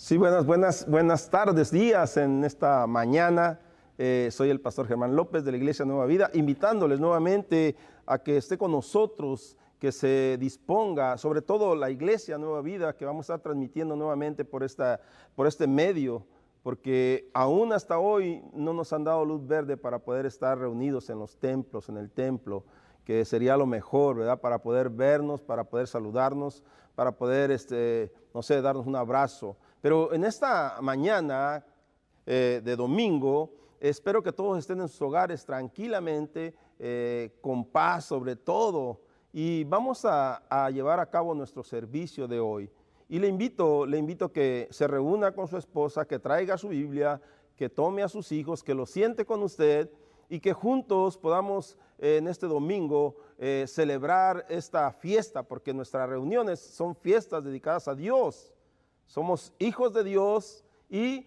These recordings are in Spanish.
Sí, buenas tardes, días en esta mañana. Soy el pastor Germán López de la Iglesia Nueva Vida, invitándoles nuevamente a que esté con nosotros, que se disponga, sobre todo la Iglesia Nueva Vida, que vamos a estar transmitiendo nuevamente por este medio, porque aún hasta hoy no nos han dado luz verde para poder estar reunidos en los templos, en el templo, que sería lo mejor, ¿verdad? Para poder vernos, para poder saludarnos, para poder, no sé, darnos un abrazo. Pero en esta mañana de domingo, espero que todos estén en sus hogares tranquilamente, con paz sobre todo, y vamos a llevar a cabo nuestro servicio de hoy. Y le invito a que se reúna con su esposa, que traiga su Biblia, que tome a sus hijos, que los siente con usted y que juntos podamos en este domingo celebrar esta fiesta, porque nuestras reuniones son fiestas dedicadas a Dios. Somos hijos de Dios y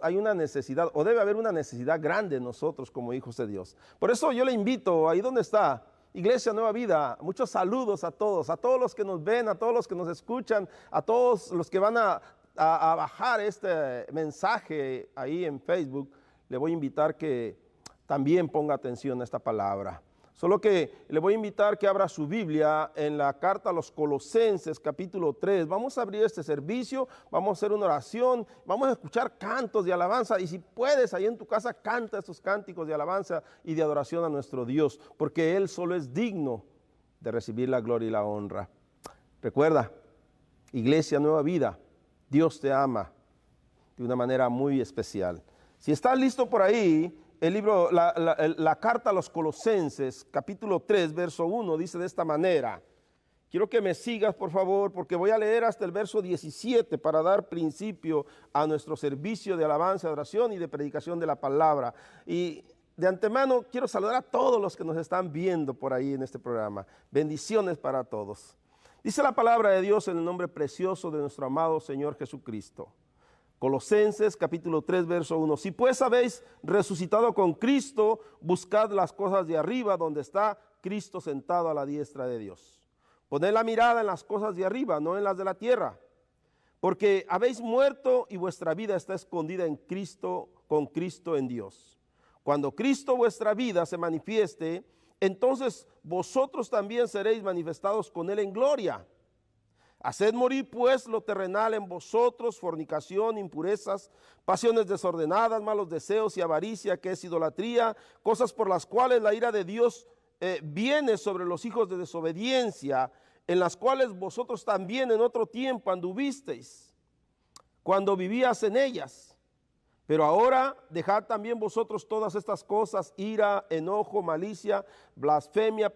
hay una necesidad, o debe haber una necesidad grande en nosotros como hijos de Dios. Por eso yo le invito, ahí donde está, Iglesia Nueva Vida, muchos saludos a todos los que nos ven, a todos los que nos escuchan, a todos los que van a bajar este mensaje ahí en Facebook. Le voy a invitar que también ponga atención a esta palabra. Solo que le voy a invitar que abra su Biblia en la carta a los Colosenses, capítulo 3. Vamos a abrir este servicio, vamos a hacer una oración, vamos a escuchar cantos de alabanza. Y si puedes, ahí en tu casa, canta estos cánticos de alabanza y de adoración a nuestro Dios, porque Él solo es digno de recibir la gloria y la honra. Recuerda, Iglesia Nueva Vida, Dios te ama de una manera muy especial. Si estás listo por ahí, el libro, la carta a los Colosenses, capítulo 3, verso 1, dice de esta manera. Quiero que me sigas, por favor, porque voy a leer hasta el verso 17 para dar principio a nuestro servicio de alabanza, de oración y de predicación de la palabra. Y de antemano quiero saludar a todos los que nos están viendo por ahí en este programa. Bendiciones para todos. Dice la palabra de Dios en el nombre precioso de nuestro amado Señor Jesucristo. Colosenses capítulo 3 verso 1. Si pues habéis resucitado con Cristo, buscad las cosas de arriba donde está Cristo sentado a la diestra de Dios. Poned la mirada en las cosas de arriba, no en las de la tierra. Porque habéis muerto y vuestra vida está escondida en Cristo, con Cristo en Dios. Cuando Cristo vuestra vida se manifieste, entonces vosotros también seréis manifestados con Él en gloria. Haced morir pues lo terrenal en vosotros, fornicación, impurezas, pasiones desordenadas, malos deseos y avaricia, que es idolatría, cosas por las cuales la ira de Dios viene sobre los hijos de desobediencia, en las cuales vosotros también en otro tiempo anduvisteis, cuando vivías en ellas. Pero ahora dejad también vosotros todas estas cosas: ira, enojo, malicia, blasfemia,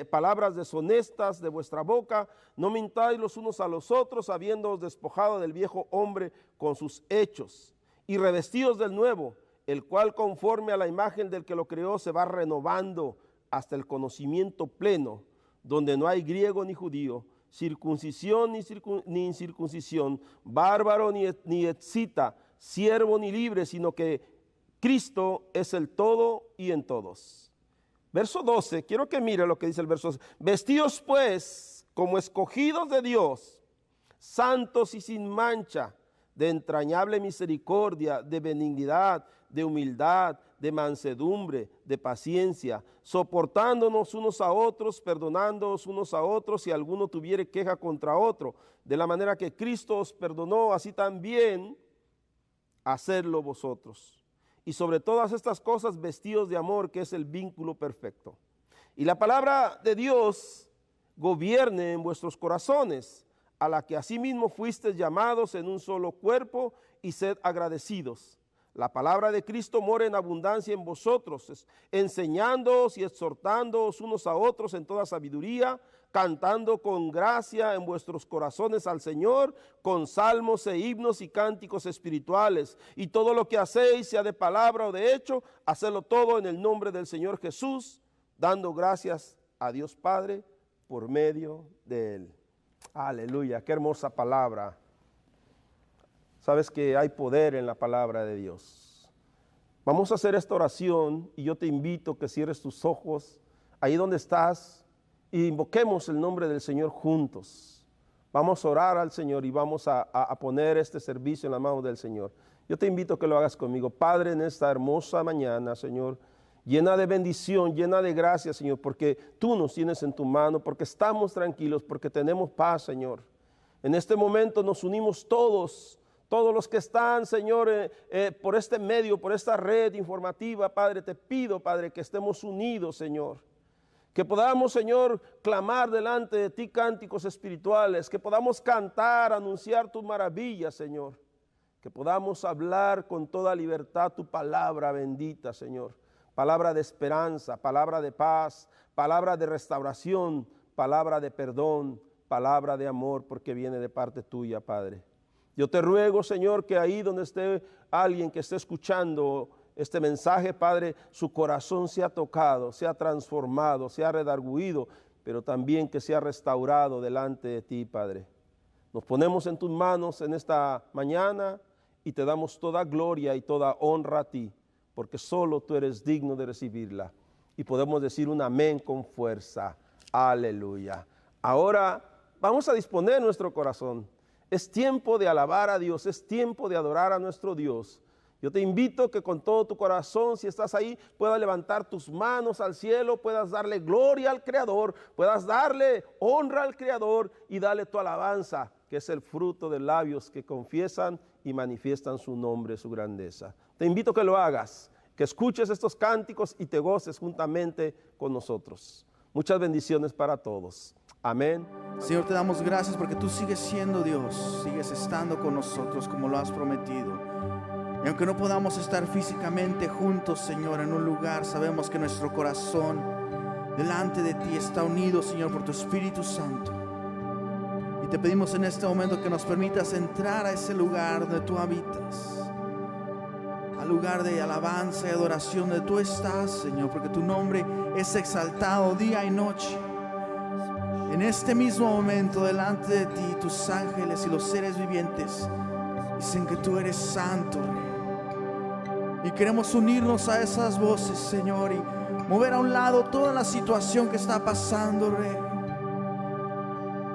palabras deshonestas de vuestra boca. No mintáis los unos a los otros, habiéndoos despojado del viejo hombre con sus hechos, y revestidos del nuevo, el cual conforme a la imagen del que lo creó se va renovando hasta el conocimiento pleno, donde no hay griego ni judío, circuncisión ni incircuncisión, bárbaro ni escita, siervo ni libre, sino que Cristo es el todo y en todos. Verso 12, quiero que mire lo que dice el verso 12. Vestidos pues como escogidos de Dios, santos y sin mancha, de entrañable misericordia, de benignidad, de humildad, de mansedumbre, de paciencia, soportándonos unos a otros, perdonándoos unos a otros si alguno tuviere queja contra otro. De la manera que Cristo os perdonó, así también hacerlo vosotros. Y sobre todas estas cosas vestidos de amor, que es el vínculo perfecto. Y la palabra de Dios gobierne en vuestros corazones, a la que asimismo fuisteis llamados en un solo cuerpo, y sed agradecidos. La palabra de Cristo mora en abundancia en vosotros, enseñándoos y exhortándoos unos a otros en toda sabiduría, cantando con gracia en vuestros corazones al Señor, con salmos e himnos y cánticos espirituales. Y todo lo que hacéis, sea de palabra o de hecho, hacedlo todo en el nombre del Señor Jesús, dando gracias a Dios Padre por medio de Él. Aleluya, qué hermosa palabra. Sabes que hay poder en la palabra de Dios. Vamos a hacer esta oración y yo te invito a que cierres tus ojos ahí donde estás y invoquemos el nombre del Señor juntos. Vamos a orar al Señor y vamos a poner este servicio en las manos del Señor. Yo te invito a que lo hagas conmigo. Padre, en esta hermosa mañana, Señor, llena de bendición, llena de gracia, Señor, porque tú nos tienes en tu mano, porque estamos tranquilos, porque tenemos paz, Señor. En este momento nos unimos todos los que están, Señor, por este medio, por esta red informativa, Padre, te pido, Padre, que estemos unidos, Señor. Que podamos, Señor, clamar delante de ti cánticos espirituales, que podamos cantar, anunciar tus maravillas, Señor. Que podamos hablar con toda libertad tu palabra bendita, Señor. Palabra de esperanza, palabra de paz, palabra de restauración, palabra de perdón, palabra de amor, porque viene de parte tuya, Padre. Yo te ruego, Señor, que ahí donde esté alguien que esté escuchando este mensaje, Padre, su corazón sea tocado, sea transformado, sea redarguido, pero también que sea restaurado delante de ti, Padre. Nos ponemos en tus manos en esta mañana y te damos toda gloria y toda honra a ti, porque solo tú eres digno de recibirla. Y podemos decir un amén con fuerza. Aleluya. Ahora vamos a disponer nuestro corazón. Es tiempo de alabar a Dios, es tiempo de adorar a nuestro Dios. Yo te invito que con todo tu corazón, si estás ahí, puedas levantar tus manos al cielo, puedas darle gloria al Creador, puedas darle honra al Creador y darle tu alabanza, que es el fruto de labios que confiesan y manifiestan su nombre, su grandeza. Te invito a que lo hagas, que escuches estos cánticos y te goces juntamente con nosotros. Muchas bendiciones para todos. Amén. Señor, te damos gracias porque tú sigues siendo Dios, sigues estando con nosotros como lo has prometido. Y aunque no podamos estar físicamente juntos, Señor, en un lugar, sabemos que nuestro corazón delante de ti está unido, Señor, por tu Espíritu Santo. Y te pedimos en este momento que nos permitas entrar a ese lugar donde tú habitas, al lugar de alabanza y adoración donde tú estás, Señor, porque tu nombre es exaltado día y noche. En este mismo momento, delante de ti, tus ángeles y los seres vivientes dicen que tú eres santo, Rey. Y queremos unirnos a esas voces, Señor, y mover a un lado toda la situación que está pasando, Rey.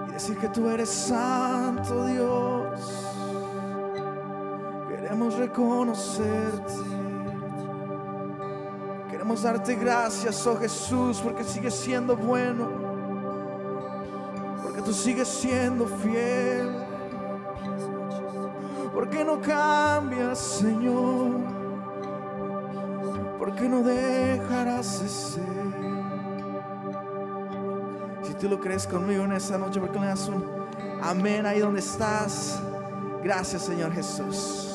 Y decir que tú eres santo, Dios. Queremos reconocerte. Queremos darte gracias, oh Jesús, porque sigues siendo bueno. Porque tú sigues siendo fiel. Porque no cambias, Señor. Porque no dejarás de ser. Si tú lo crees conmigo en esta noche, porque le das un amén ahí donde estás. Gracias, Señor Jesús.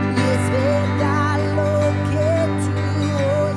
Y es verdad lo que tú hoy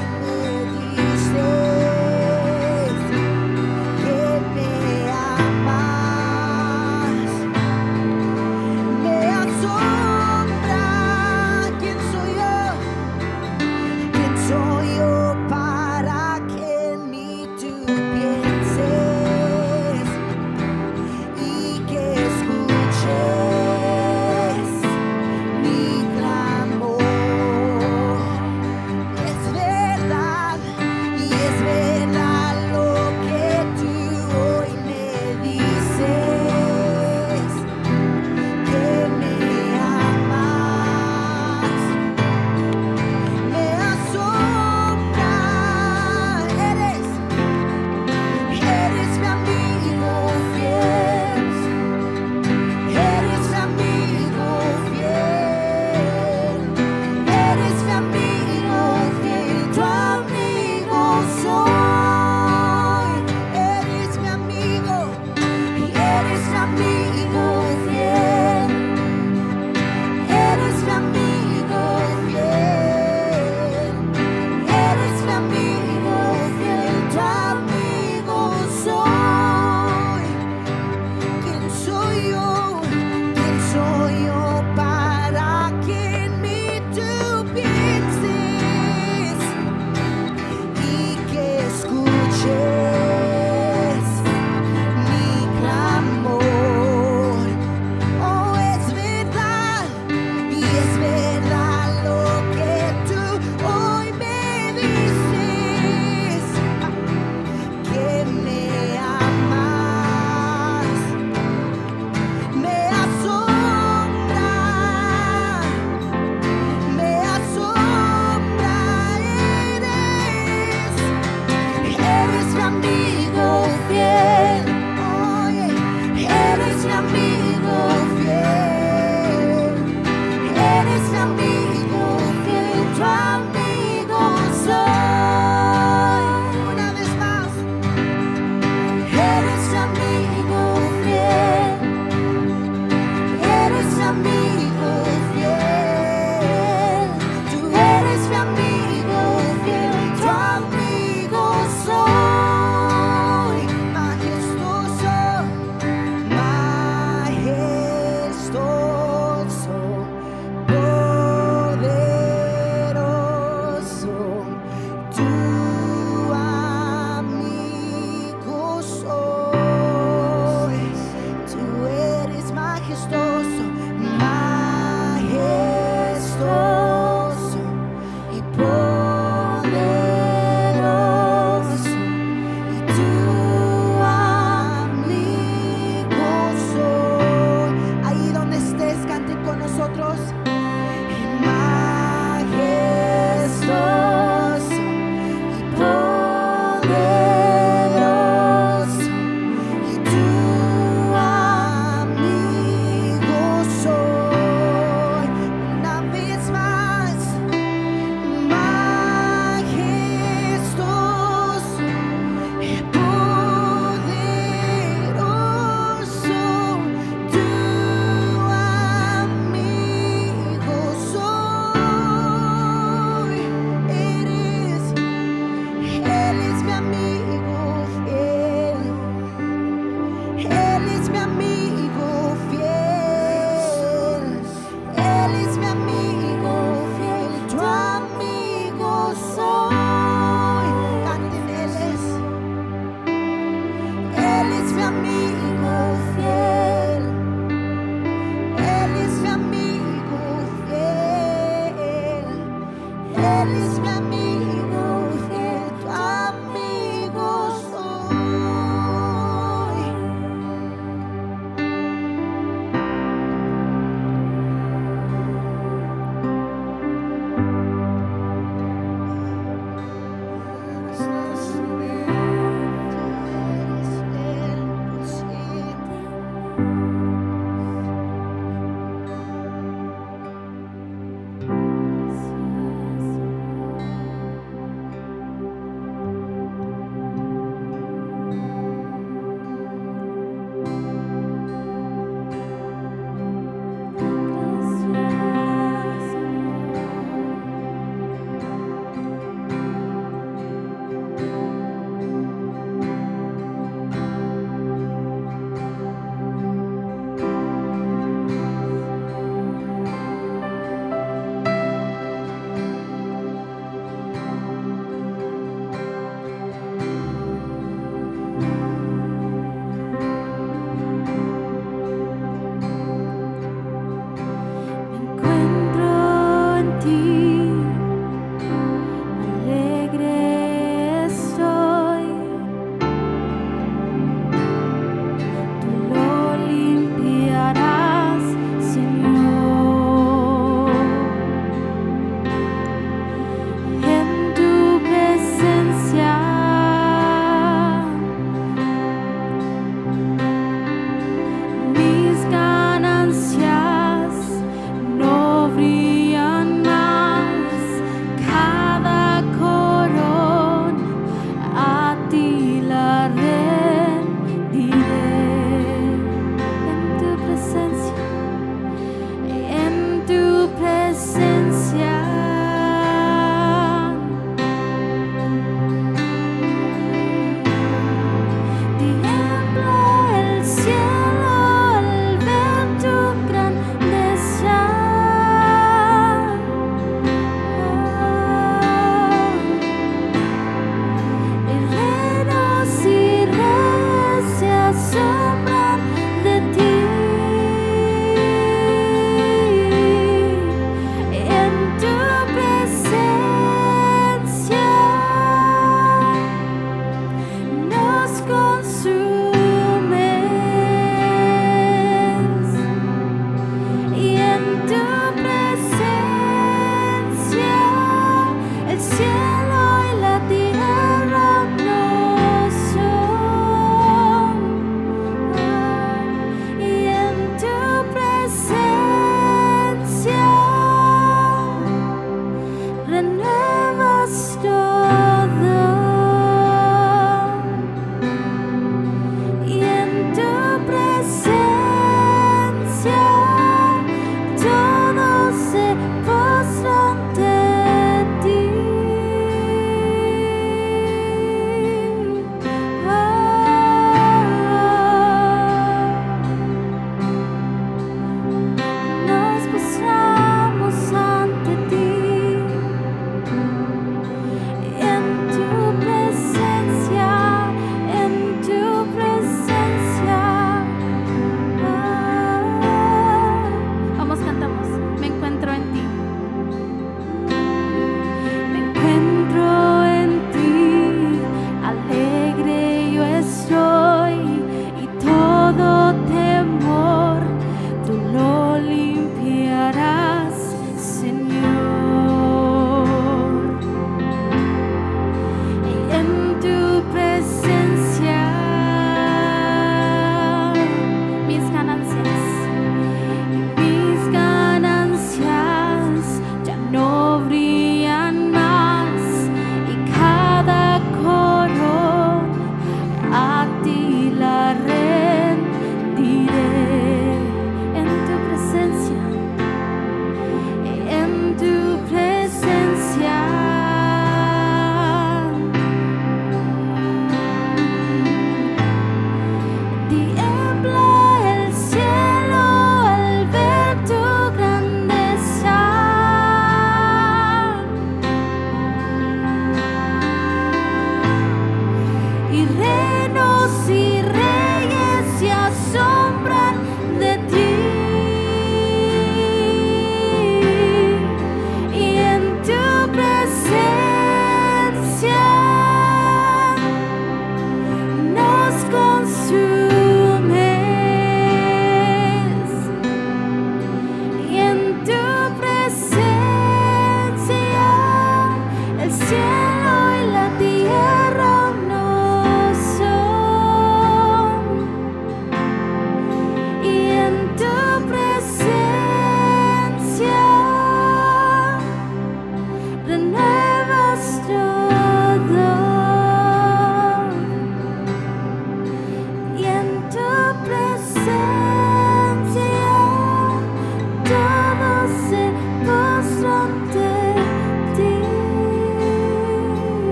ti.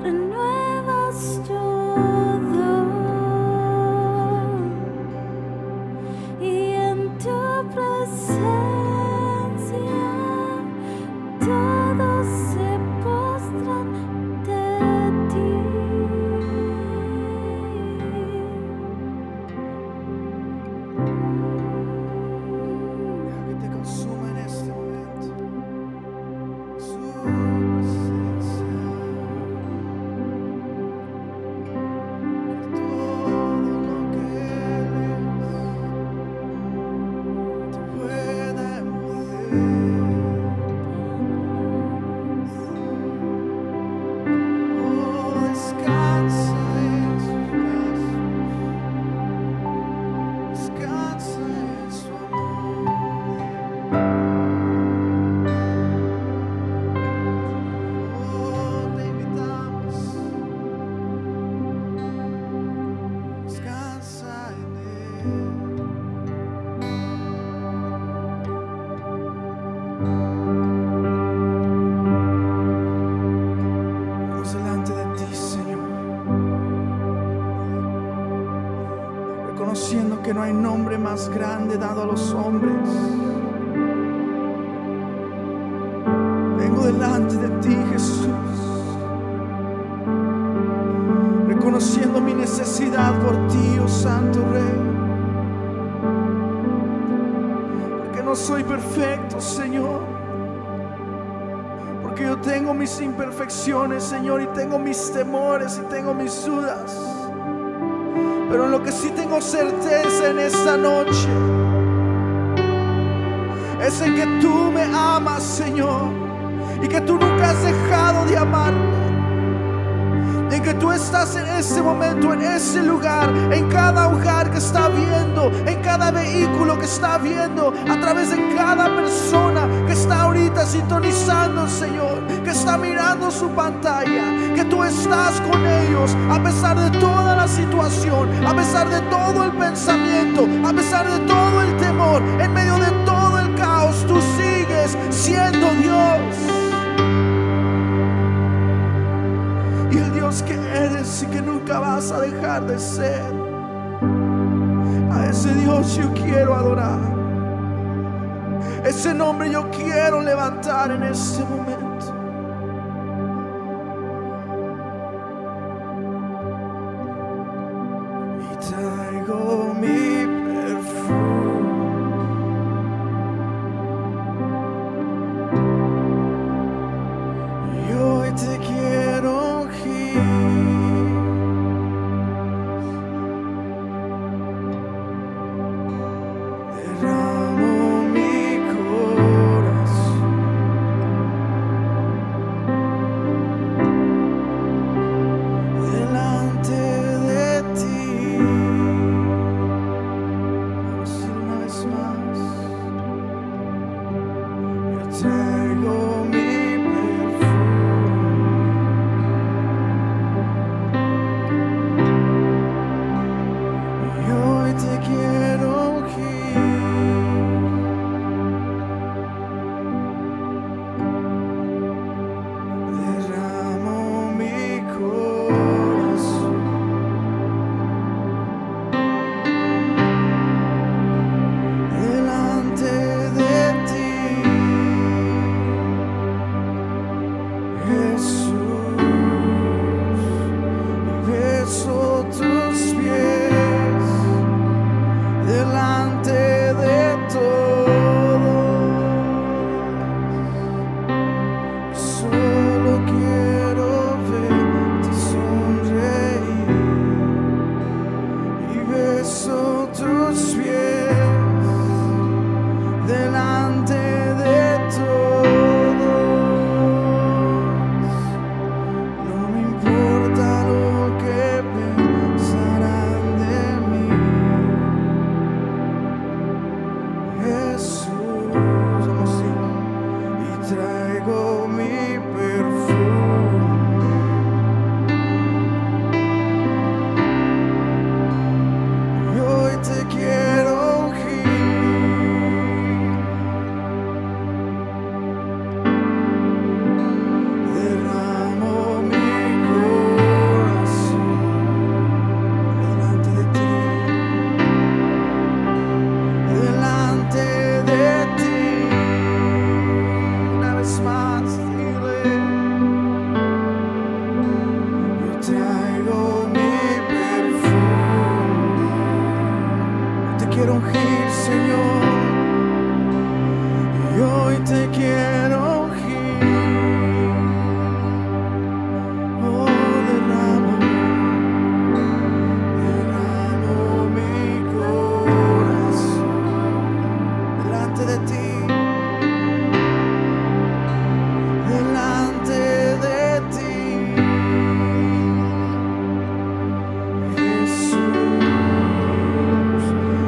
renuevas todo, y en tu presencia todos se postran ante ti. Deja que te consuma en este momento su presencia. Todo lo que eres te puede mover. Oh, descansa en sus brazos, descansa en su amor. Oh, te invitamos, descansa en él. Venimos delante de ti, Señor, reconociendo que no hay nombre más grande dado a los hombres. Vengo delante de ti, Jesús, reconociendo mi necesidad por ti, oh Santo Rey, porque no soy perfecto, Señor, porque yo tengo mis imperfecciones, Señor, y tengo mis temores y tengo mis dudas. Pero en lo que sí tengo certeza en esta noche es en que tú me amas, Señor, y que tú nunca has dejado de amarme, y que tú estás en ese momento, en ese lugar, en cada hogar que está viendo, en cada vehículo que está viendo, a través de cada persona que está ahorita sintonizando, Señor, que está mirando su pantalla, que tú estás con ellos a pesar de toda la situación, a pesar de todo el pensamiento, a pesar de todo el temor, en medio de todo el caos, tú sigues siendo Dios. Y el Dios que eres y que nunca vas a dejar de ser, a ese Dios yo quiero adorar, ese nombre yo quiero levantar en este momento. Y traigo mi perfume, y hoy te quiero ungir. Derramo mi corazón delante de ti. traigo mi perfume. Te quiero ungir, Señor, y hoy te quiero ungir. Oh, derramo mi corazón delante de ti. Delante de ti, Jesús,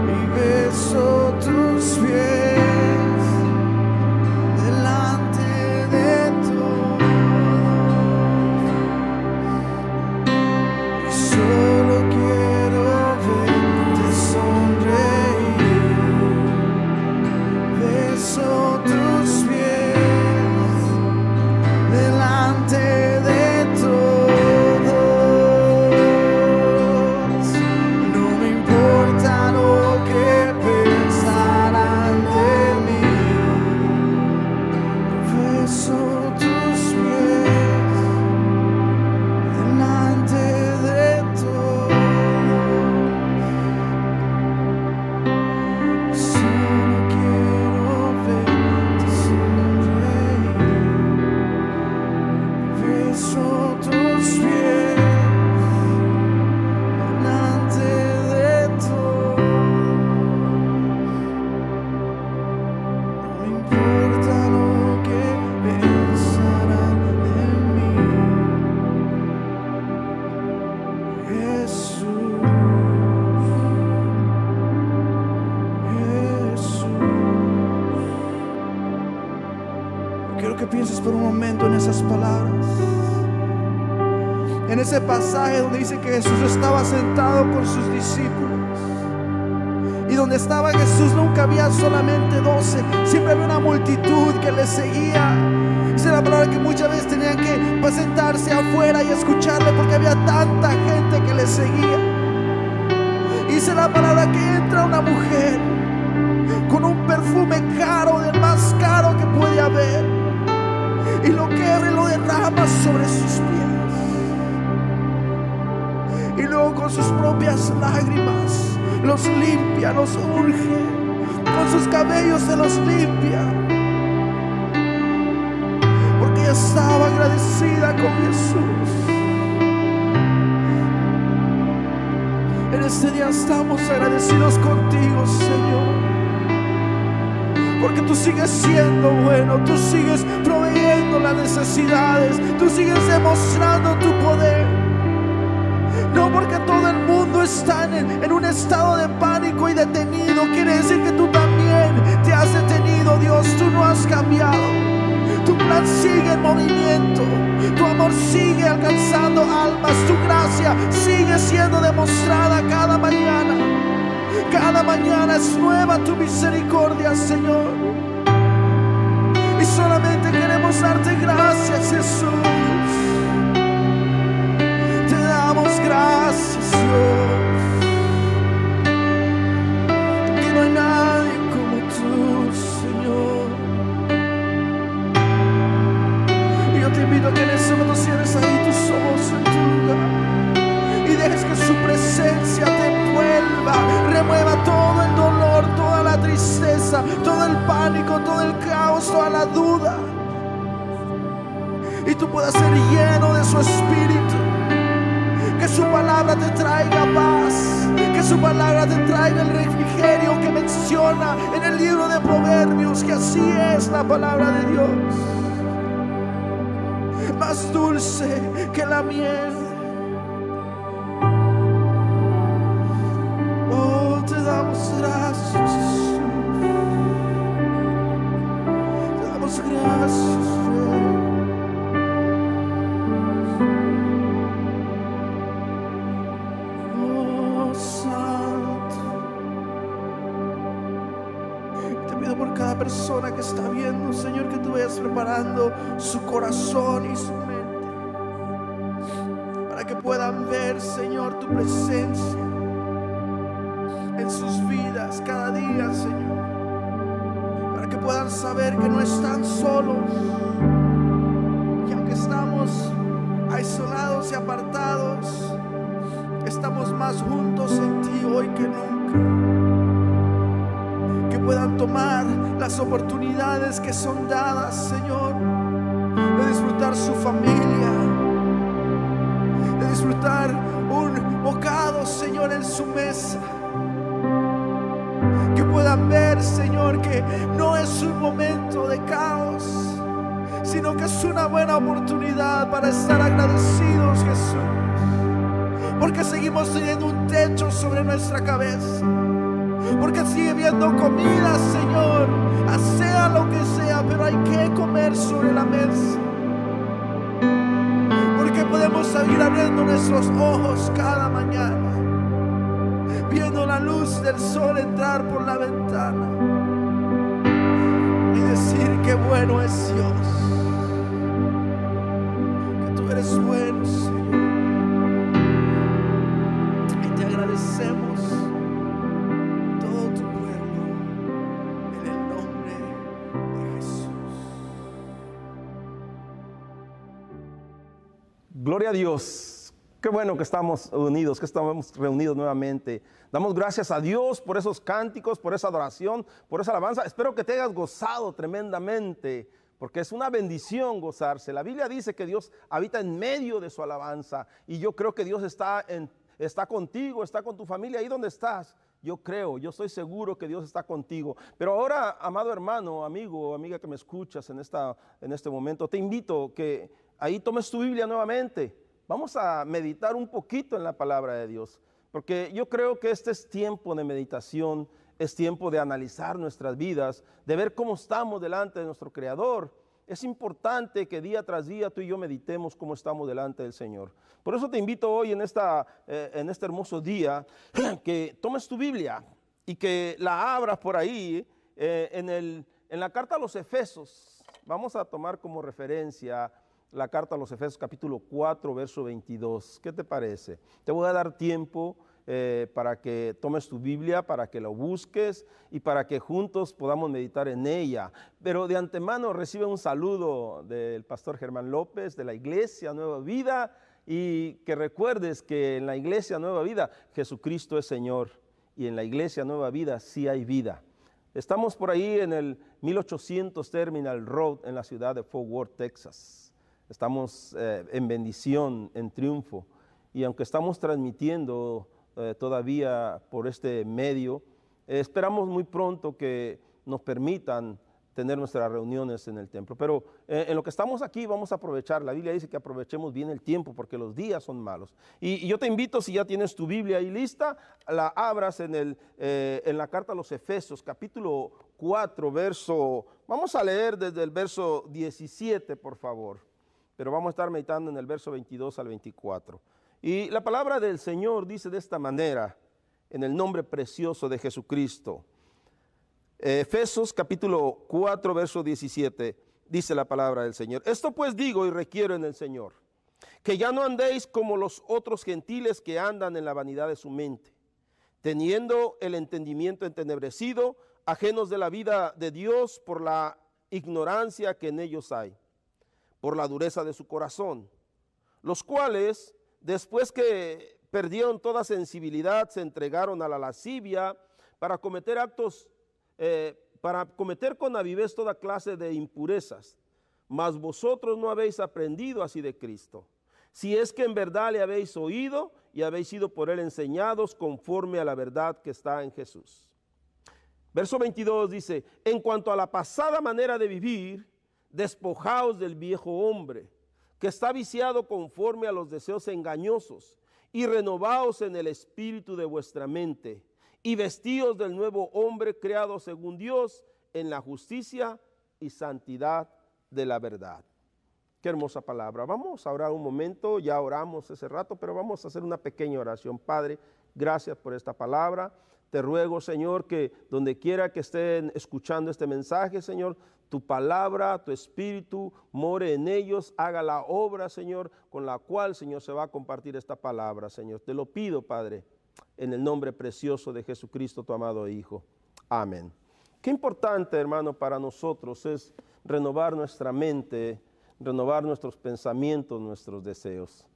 y beso tus pies delante de todos. Y solo quiero verte sonreír. Beso tus pies delante de todos. No me importa lo que pensarán de mí. Beso tus pies delante de todos. Solo quiero verte sonreír. Beso tus pies delante de todos. No me importa lo que pensarán de mí. Jesús, Jesús. Quiero que pienses por un momento en esas palabras. En ese pasaje donde dice que Jesús estaba sentado con sus discípulos. Y donde estaba Jesús nunca había solamente 12. Siempre había una multitud que le seguía. Dice la palabra que muchas veces tenían que sentarse afuera y escucharle porque había tanta gente que le seguía. Dice la palabra que entra una mujer con un perfume caro, del más caro que puede haber, y lo quebra y lo derrama sobre sus pies. Y luego con sus propias lágrimas los limpia, los unge, con sus cabellos se los limpia, porque ella estaba agradecida con Jesús. En este día estamos agradecidos contigo, Señor, porque tú sigues siendo bueno, tú sigues proveyendo las necesidades, tú sigues demostrando tu poder. No porque todo el mundo está en un estado de pánico y detenido, quiere decir que tú también te has detenido, Dios. Tú no has cambiado, tu plan sigue en movimiento, tu amor sigue alcanzando almas, tu gracia sigue siendo demostrada cada mañana. Cada mañana es nueva tu misericordia, Señor. Y solamente queremos darte gracias, Jesús. Te damos gracias, Dios. Que no hay nadie como tú, Señor. Y yo te invito a que en ese momento cierres ahí tus ojos en tu lugar y dejes que su presencia te envuelva, remueva todo el dolor, toda la tristeza, todo el pánico, todo el caos, toda la duda, y tú puedas ser lleno de su espíritu. Que su palabra te traiga paz, que su palabra te traiga el refrigerio que menciona en el libro de Proverbios, que así es la palabra de Dios, más dulce que la miel. Oh, te damos gracias, Jesús. Te damos gracias, Dios. Oh, Santo. Te pido por cada persona que está viendo, Señor, que tú vayas preparando su corazón y su mente para que puedan ver, Señor, tu presencia en sus vidas cada día, Señor, para que puedan saber que no están solos, y aunque estamos aislados y apartados, más juntos en ti hoy que nunca. Que puedan tomar las oportunidades que son dadas, Señor, de disfrutar su familia, de disfrutar un bocado, Señor, en su mesa. Que puedan ver, Señor, que no es un momento de caos, sino que es una buena oportunidad para estar agradecidos, Jesús, porque seguimos teniendo un techo sobre nuestra cabeza, porque sigue habiendo comida, Señor, sea lo que sea, pero hay que comer sobre la mesa, porque podemos seguir abriendo nuestros ojos cada mañana, viendo la luz del sol entrar por la ventana y decir que bueno es Dios, que tú eres bueno, Señor, y te agradecemos todo tu pueblo en el nombre de Jesús. Gloria a Dios. Qué bueno que estamos unidos, que estamos reunidos nuevamente. Damos gracias a Dios por esos cánticos, por esa adoración, por esa alabanza. Espero que te hayas gozado tremendamente, porque es una bendición gozarse. La Biblia dice que Dios habita en medio de su alabanza, y yo creo que Dios está contigo, está con tu familia ahí donde estás. Yo creo, yo estoy seguro que Dios está contigo. Pero ahora, amado hermano, amigo, amiga que me escuchas en este momento, te invito que ahí tomes tu Biblia nuevamente. Vamos a meditar un poquito en la palabra de Dios, porque yo creo que este es tiempo de meditación, es tiempo de analizar nuestras vidas, de ver cómo estamos delante de nuestro Creador. Es importante que día tras día tú y yo meditemos cómo estamos delante del Señor. Por eso te invito hoy en este hermoso día que tomes tu Biblia y que la abras por ahí en la carta a los Efesios. Vamos a tomar como referencia la carta a los Efesios capítulo 4, verso 22. ¿Qué te parece? Te voy a dar tiempo para que tomes tu Biblia, para que la busques y para que juntos podamos meditar en ella. Pero de antemano recibe un saludo del pastor Germán López de la Iglesia Nueva Vida, y que recuerdes que en la Iglesia Nueva Vida Jesucristo es Señor, y en la Iglesia Nueva Vida sí hay vida. Estamos por ahí en el 1800 Terminal Road en la ciudad de Fort Worth, Texas. Estamos en bendición, en triunfo, y aunque estamos transmitiendo todavía por este medio, esperamos muy pronto que nos permitan tener nuestras reuniones en el templo. Pero en lo que estamos aquí vamos a aprovechar. La Biblia dice que aprovechemos bien el tiempo porque los días son malos. Y yo te invito, si ya tienes tu Biblia ahí lista, la abras en la carta a los Efesios, capítulo 4, vamos a leer desde el verso 17, por favor. Pero vamos a estar meditando en el verso 22 al 24. Y la palabra del Señor dice de esta manera, en el nombre precioso de Jesucristo. Efesios capítulo 4, verso 17, dice la palabra del Señor. Esto pues digo y requiero en el Señor, que ya no andéis como los otros gentiles que andan en la vanidad de su mente, teniendo el entendimiento entenebrecido, ajenos de la vida de Dios por la ignorancia que en ellos hay, por la dureza de su corazón, los cuales, después que perdieron toda sensibilidad, se entregaron a la lascivia para cometer con avidez toda clase de impurezas. Mas vosotros no habéis aprendido así de Cristo, si es que en verdad le habéis oído y habéis sido por él enseñados conforme a la verdad que está en Jesús. Verso 22 dice, en cuanto a la pasada manera de vivir, despojaos del viejo hombre, que está viciado conforme a los deseos engañosos, y renovaos en el espíritu de vuestra mente, y vestíos del nuevo hombre creado según Dios, en la justicia y santidad de la verdad. Qué hermosa palabra. Vamos a orar un momento, ya oramos ese rato, pero vamos a hacer una pequeña oración. Padre, gracias por esta palabra. Te ruego, Señor, que donde quiera que estén escuchando este mensaje, Señor, tu palabra, tu espíritu more en ellos, haga la obra, Señor, con la cual, Señor, se va a compartir esta palabra, Señor. Te lo pido, Padre, en el nombre precioso de Jesucristo, tu amado Hijo. Amén. Qué importante, hermano, para nosotros es renovar nuestra mente, renovar nuestros pensamientos, nuestros deseos.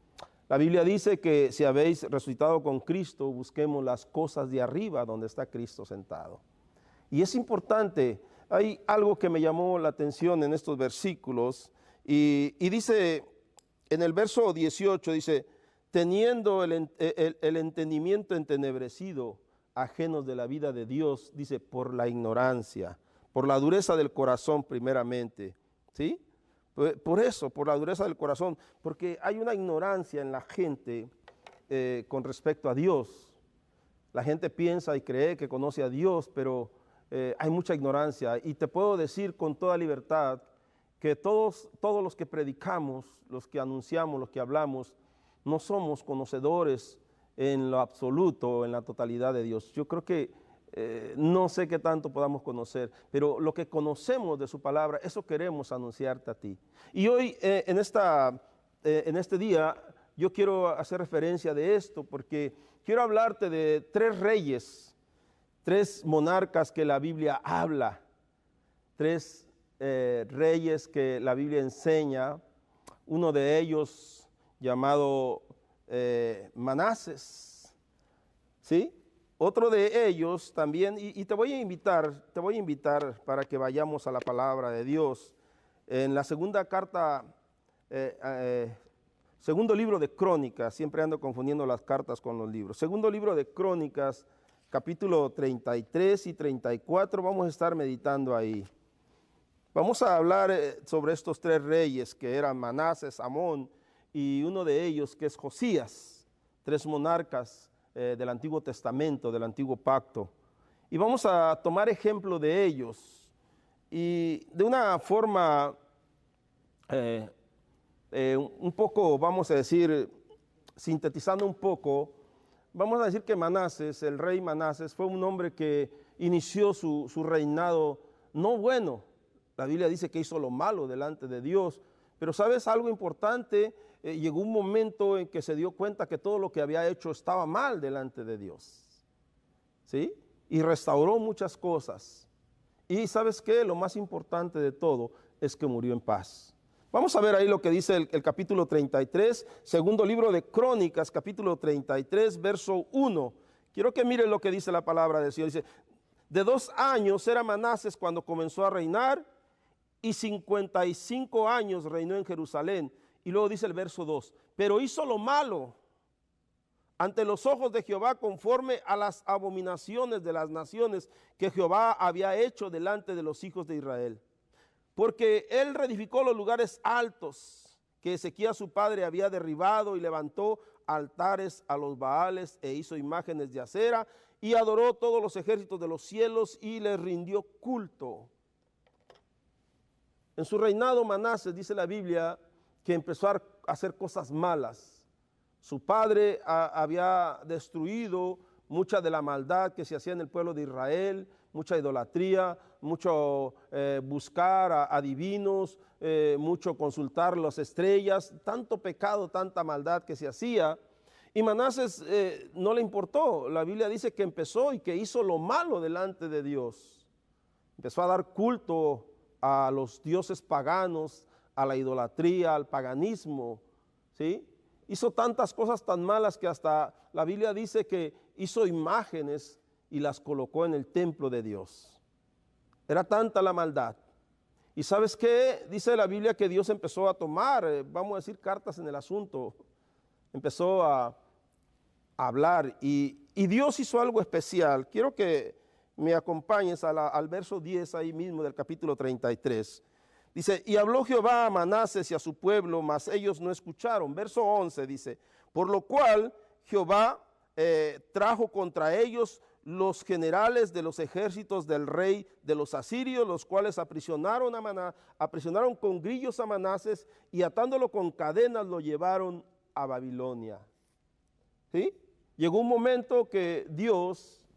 La Biblia dice que si habéis resucitado con Cristo, busquemos las cosas de arriba donde está Cristo sentado. Y es importante, hay algo que me llamó la atención en estos versículos y dice en el verso 18, dice, teniendo el entendimiento entenebrecido, ajenos de la vida de Dios, dice, por la ignorancia, por la dureza del corazón primeramente, ¿sí? Por eso, por la dureza del corazón, porque hay una ignorancia en la gente con respecto a Dios. La gente piensa y cree que conoce a Dios, pero hay mucha ignorancia. Y te puedo decir con toda libertad que todos los que predicamos, los que anunciamos, los que hablamos, no somos conocedores en lo absoluto, en la totalidad de Dios. Yo creo que no sé qué tanto podamos conocer, pero lo que conocemos de su palabra, eso queremos anunciarte a ti. Y hoy, en este día, yo quiero hacer referencia de esto, porque quiero hablarte de 3 reyes, 3 monarcas que la Biblia habla, 3 reyes que la Biblia enseña, uno de ellos llamado Manases, ¿sí? Otro de ellos también, y te voy a invitar para que vayamos a la palabra de Dios. En la segunda carta, segundo libro de Crónicas, siempre ando confundiendo las cartas con los libros. Segundo libro de Crónicas, capítulo 33 y 34, vamos a estar meditando ahí. Vamos a hablar sobre estos 3 reyes que eran Manases, Amón y uno de ellos que es Josías, 3 monarcas del Antiguo Testamento, del Antiguo Pacto. Y vamos a tomar ejemplo de ellos y de una forma un poco, vamos a decir, sintetizando un poco, vamos a decir que Manases, el rey Manases, fue un hombre que inició su reinado no bueno. La Biblia dice que hizo lo malo delante de Dios, pero ¿sabes algo importante? Llegó un momento en que se dio cuenta que todo lo que había hecho estaba mal delante de Dios, ¿sí? Y restauró muchas cosas. Y ¿sabes qué? Lo más importante de todo es que murió en paz. Vamos a ver ahí lo que dice el capítulo 33, segundo libro de Crónicas, capítulo 33, verso 1. Quiero que miren lo que dice la palabra del Señor. Dice, de 2 años era Manases cuando comenzó a reinar, y 55 años reinó en Jerusalén. Y luego dice el verso 2, pero hizo lo malo ante los ojos de Jehová conforme a las abominaciones de las naciones que Jehová había hecho delante de los hijos de Israel. Porque él reedificó los lugares altos que Ezequías su padre había derribado y levantó altares a los Baales e hizo imágenes de acera y adoró todos los ejércitos de los cielos y les rindió culto. En su reinado Manases, dice la Biblia, que empezó a hacer cosas malas. Su padre había destruido mucha de la maldad que se hacía en el pueblo de Israel, mucha idolatría, mucho buscar a divinos, mucho consultar las estrellas, tanto pecado, tanta maldad que se hacía. Y Manases no le importó. La Biblia dice que empezó y que hizo lo malo delante de Dios. Empezó a dar culto a los dioses paganos, a la idolatría, al paganismo, ¿sí? Hizo tantas cosas tan malas que hasta la Biblia dice que hizo imágenes y las colocó en el templo de Dios. Era tanta la maldad. ¿Y sabes qué? Dice la Biblia que Dios empezó a tomar, vamos a decir, cartas en el asunto. Empezó a hablar y Dios hizo algo especial. Quiero que me acompañes al verso 10 ahí mismo del capítulo 33. Dice, y habló Jehová a Manases y a su pueblo, mas ellos no escucharon. Verso 11 dice, por lo cual Jehová trajo contra ellos los generales de los ejércitos del rey de los asirios, los cuales aprisionaron con grillos a Manases y atándolo con cadenas lo llevaron a Babilonia. ¿Sí? Llegó un momento que Dios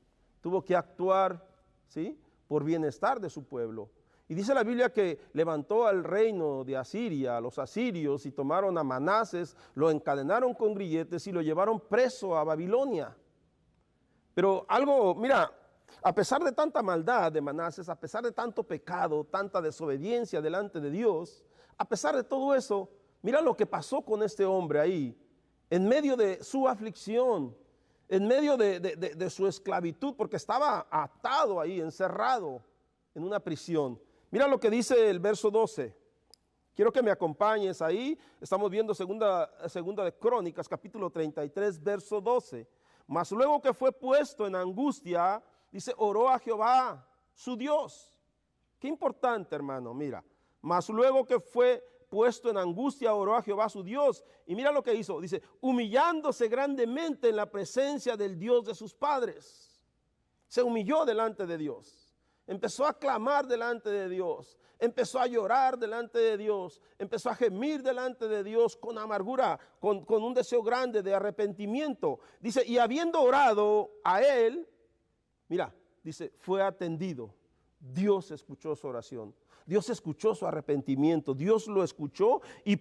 tuvo que actuar, ¿sí?, por bienestar de su pueblo. Y dice la Biblia que levantó al reino de Asiria, a los asirios, y tomaron a Manases, lo encadenaron con grilletes y lo llevaron preso a Babilonia. Pero algo, mira, a pesar de tanta maldad de Manases, a pesar de tanto pecado, tanta desobediencia delante de Dios, a pesar de todo eso, mira lo que pasó con este hombre ahí en medio de su aflicción, en medio de su esclavitud, porque estaba atado ahí, encerrado en una prisión. Mira lo que dice el verso 12. Quiero que me acompañes ahí. Estamos viendo segunda de Crónicas, capítulo 33, verso 12. Mas luego que fue puesto en angustia, dice, oró a Jehová, su Dios. Qué importante, hermano, mira. Mas luego que fue puesto en angustia, oró a Jehová su Dios. Y mira lo que hizo. Dice, humillándose grandemente en la presencia del Dios de sus padres. Se humilló delante de Dios. Empezó a clamar delante de Dios. Empezó a llorar delante de Dios. Empezó a gemir delante de Dios con amargura, con un deseo grande de arrepentimiento. Dice, y habiendo orado a él, mira, dice, fue atendido. Dios escuchó su oración. Dios escuchó su arrepentimiento, Dios lo escuchó y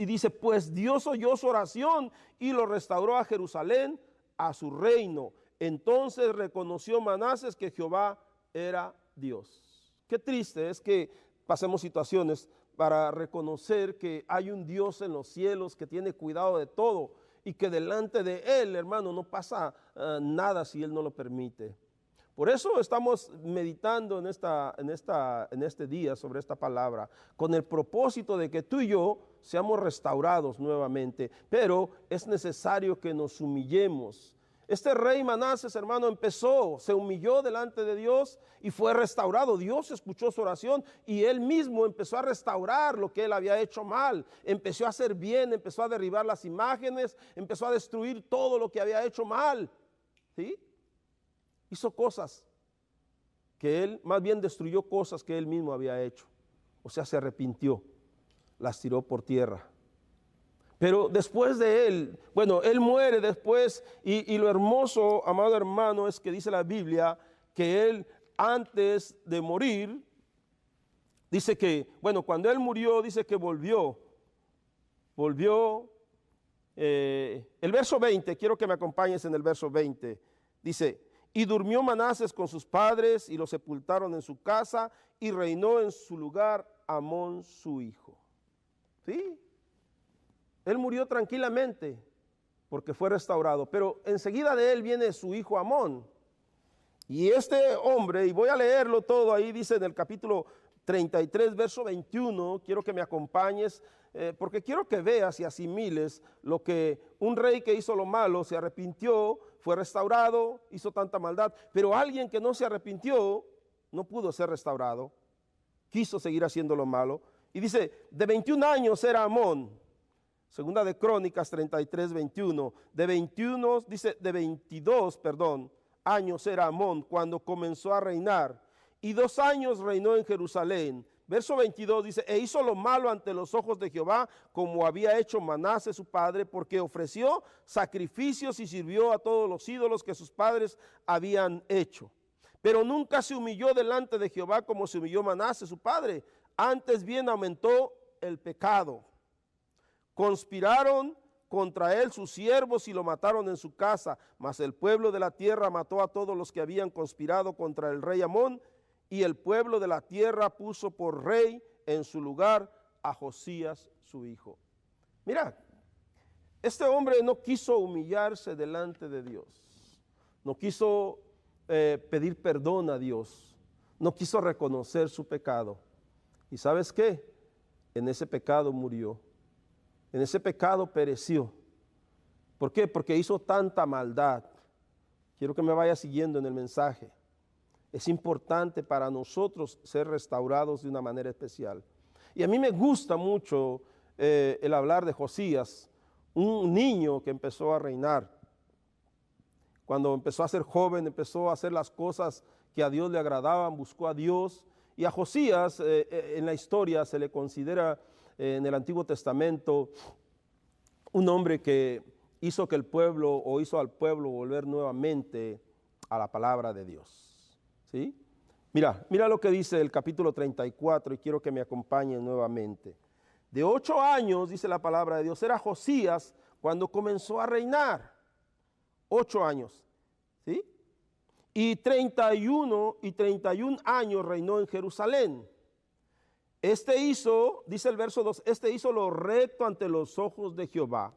dice, pues Dios oyó su oración y lo restauró a Jerusalén, a su reino. Entonces reconoció Manases que Jehová era Dios. Qué triste es que pasemos situaciones para reconocer que hay un Dios en los cielos que tiene cuidado de todo y que delante de Él, hermano, no pasa nada si Él no lo permite. Por eso estamos meditando en este día sobre esta palabra, con el propósito de que tú y yo seamos restaurados nuevamente, pero es necesario que nos humillemos. Este rey Manases, hermano, se humilló delante de Dios y fue restaurado. Dios escuchó su oración y él mismo empezó a restaurar lo que él había hecho mal. Empezó a hacer bien, empezó a derribar las imágenes, empezó a destruir todo lo que había hecho mal. ¿Sí? Hizo cosas que él, más bien destruyó cosas que él mismo había hecho. O sea, se arrepintió, las tiró por tierra. Pero después de él, bueno, él muere después y lo hermoso, amado hermano, es que dice la Biblia que él antes de morir, dice que, bueno, cuando él murió, dice que volvió, el verso 20, quiero que me acompañes en el verso 20, dice, y durmió Manases con sus padres y lo sepultaron en su casa y reinó en su lugar Amón su hijo. ¿Sí? Él murió tranquilamente porque fue restaurado, pero enseguida de él viene su hijo Amón. Y este hombre, y voy a leerlo todo ahí, dice en el capítulo 33, verso 21, quiero que me acompañes, porque quiero que veas y asimiles lo que un rey que hizo lo malo, se arrepintió, fue restaurado, hizo tanta maldad, pero alguien que no se arrepintió, no pudo ser restaurado, quiso seguir haciendo lo malo. Y dice, de 21 años era Amón, segunda de Crónicas 33, 21, de 22 años era Amón cuando comenzó a reinar, y 2 años reinó en Jerusalén. Verso 22 dice, e hizo lo malo ante los ojos de Jehová, como había hecho Manases su padre, porque ofreció sacrificios y sirvió a todos los ídolos que sus padres habían hecho. Pero nunca se humilló delante de Jehová como se humilló Manases su padre, antes bien aumentó el pecado. Conspiraron contra él sus siervos y lo mataron en su casa, mas el pueblo de la tierra mató a todos los que habían conspirado contra el rey Amón, y el pueblo de la tierra puso por rey en su lugar a Josías su hijo. Mira, este hombre no quiso humillarse delante de Dios, no quiso pedir perdón a Dios, no quiso reconocer su pecado. ¿Y sabes qué? En ese pecado murió, en ese pecado pereció. ¿Por qué? Porque hizo tanta maldad. Quiero que me vaya siguiendo en el mensaje. Es importante para nosotros ser restaurados de una manera especial. Y a mí me gusta mucho el hablar de Josías, un niño que empezó a reinar. Cuando empezó a ser joven, empezó a hacer las cosas que a Dios le agradaban, buscó a Dios. Y a Josías en la historia se le considera en el Antiguo Testamento un hombre que hizo que el pueblo, o hizo al pueblo volver nuevamente a la palabra de Dios. ¿Sí? Mira lo que dice el capítulo 34 y quiero que me acompañen nuevamente. De 8 años, dice la palabra de Dios, era Josías cuando comenzó a reinar. 8 años. ¿Sí? Y 31 años reinó en Jerusalén. Este hizo, dice el verso 2, este hizo lo recto ante los ojos de Jehová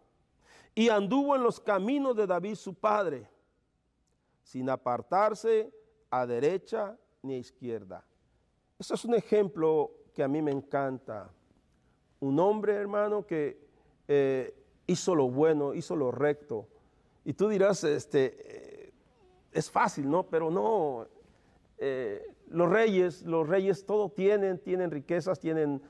y anduvo en los caminos de David su padre, sin apartarse a derecha ni a izquierda. Eso es un ejemplo que a mí me encanta. Un hombre, hermano, que hizo lo bueno, hizo lo recto. Y tú dirás, es fácil, ¿no? Pero no. Los reyes todo tienen riquezas, tienen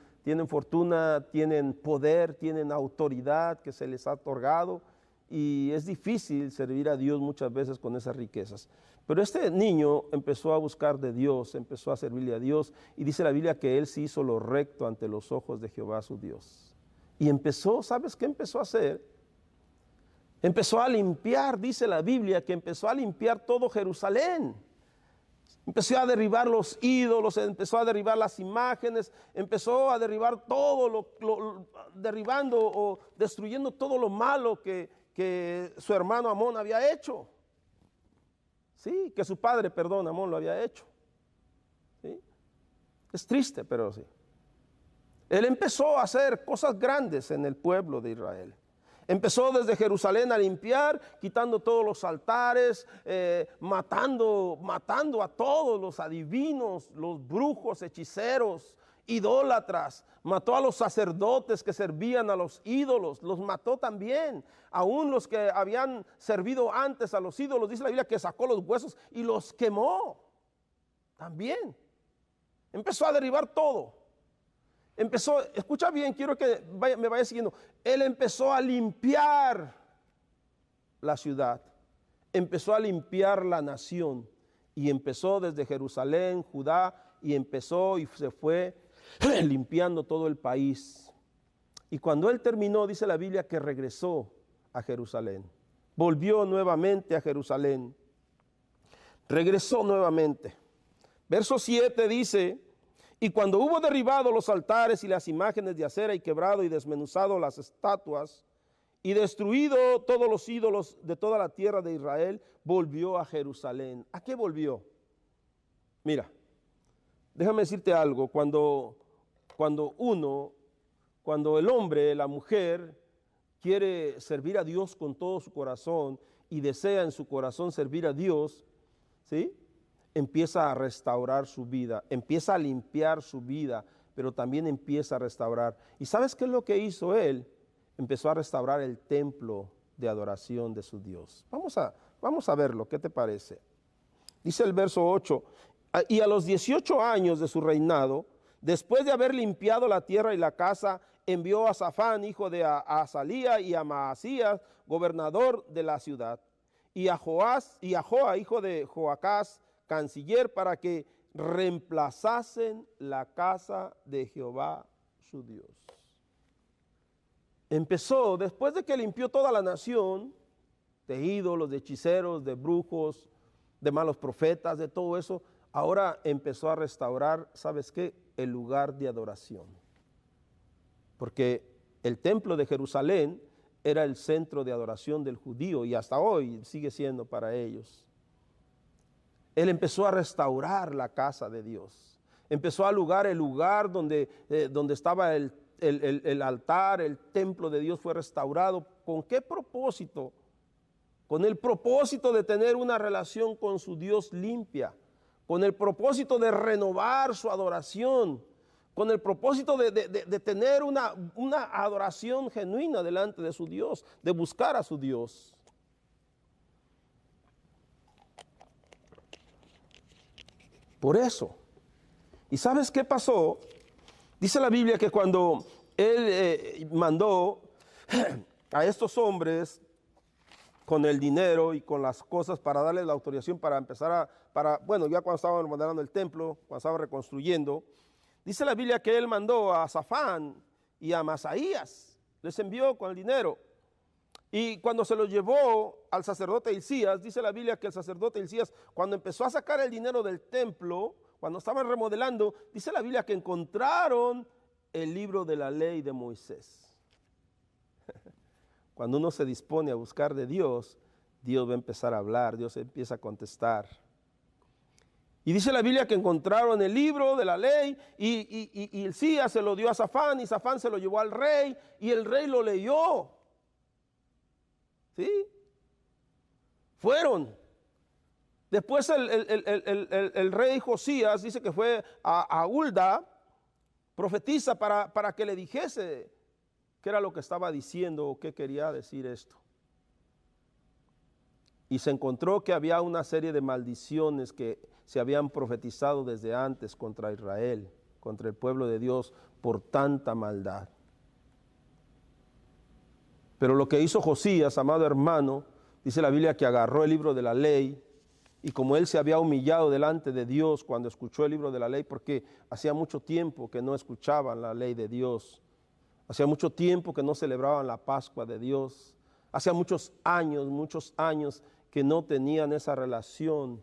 fortuna, tienen poder, tienen autoridad que se les ha otorgado, y es difícil servir a Dios muchas veces con esas riquezas. Pero este niño empezó a buscar de Dios, empezó a servirle a Dios, y dice la Biblia que él sí hizo lo recto ante los ojos de Jehová su Dios. Y empezó, ¿sabes qué empezó a hacer? Empezó a limpiar, dice la Biblia, que empezó a limpiar todo Jerusalén. Empezó a derribar los ídolos, empezó a derribar las imágenes, empezó a derribar todo, derribando o destruyendo todo lo malo que su hermano Amón había hecho. Sí, que su padre, Amón lo había hecho. ¿Sí? Es triste, pero sí. Él empezó a hacer cosas grandes en el pueblo de Israel. Empezó desde Jerusalén a limpiar, quitando todos los altares, matando a todos los adivinos, los brujos, hechiceros, idólatras. Mató a los sacerdotes que servían a los ídolos, los mató también. Aún los que habían servido antes a los ídolos, dice la Biblia que sacó los huesos y los quemó también. Empezó a derribar todo. Empezó, escucha bien, quiero que me vaya siguiendo. Él empezó a limpiar la ciudad, empezó a limpiar la nación, y empezó desde Jerusalén, Judá, y empezó y se fue limpiando todo el país. Y cuando él terminó, dice la Biblia que regresó a Jerusalén, volvió nuevamente a Jerusalén, regresó nuevamente. Verso 7 dice: y cuando hubo derribado los altares y las imágenes de acera, y quebrado y desmenuzado las estatuas, y destruido todos los ídolos de toda la tierra de Israel, volvió a Jerusalén. ¿A qué volvió? Mira, déjame decirte algo. Cuando el hombre, la mujer, quiere servir a Dios con todo su corazón y desea en su corazón servir a Dios, ¿sí?, empieza a restaurar su vida, empieza a limpiar su vida, pero también empieza a restaurar. ¿Y sabes qué es lo que hizo él? Empezó a restaurar el templo de adoración de su Dios. Vamos a verlo, ¿qué te parece? Dice el verso 8, y a los 18 años de su reinado, después de haber limpiado la tierra y la casa, envió a Safán, hijo de Azalía, y a Maasías, gobernador de la ciudad, y a Joa, hijo de Joacás, canciller, para que reemplazasen la casa de Jehová su Dios. Empezó, después de que limpió toda la nación, de ídolos, de hechiceros, de brujos, de malos profetas, de todo eso, ahora empezó a restaurar, ¿sabes qué?, el lugar de adoración. Porque el templo de Jerusalén era el centro de adoración del judío, y hasta hoy sigue siendo para ellos. Él empezó a restaurar la casa de Dios. Empezó a el lugar donde estaba el altar, el templo de Dios fue restaurado. ¿Con qué propósito? Con el propósito de tener una relación con su Dios limpia, con el propósito de renovar su adoración, con el propósito de tener una adoración genuina delante de su Dios, de buscar a su Dios. Por eso. ¿Y sabes qué pasó? Dice la Biblia que cuando él mandó a estos hombres con el dinero y con las cosas para darles la autorización para empezar ya cuando estaban remodelando el templo, cuando estaban reconstruyendo, dice la Biblia que él mandó a Safán y a Masaías, les envió con el dinero. Y cuando se lo llevó al sacerdote Hilcías, dice la Biblia que el sacerdote Hilcías, cuando empezó a sacar el dinero del templo, cuando estaban remodelando, dice la Biblia que encontraron el libro de la ley de Moisés. Cuando uno se dispone a buscar de Dios, Dios va a empezar a hablar, Dios empieza a contestar. Y dice la Biblia que encontraron el libro de la ley y Hilcías se lo dio a Safán y Safán se lo llevó al rey y el rey lo leyó. ¿Sí? Fueron. Después el rey Josías dice que fue a Hulda, profetiza para que le dijese qué era lo que estaba diciendo o qué quería decir esto. Y se encontró que había una serie de maldiciones que se habían profetizado desde antes contra Israel, contra el pueblo de Dios, por tanta maldad. Pero lo que hizo Josías, amado hermano, dice la Biblia que agarró el libro de la ley, y como él se había humillado delante de Dios cuando escuchó el libro de la ley, porque hacía mucho tiempo que no escuchaban la ley de Dios, hacía mucho tiempo que no celebraban la Pascua de Dios, hacía muchos años que no tenían esa relación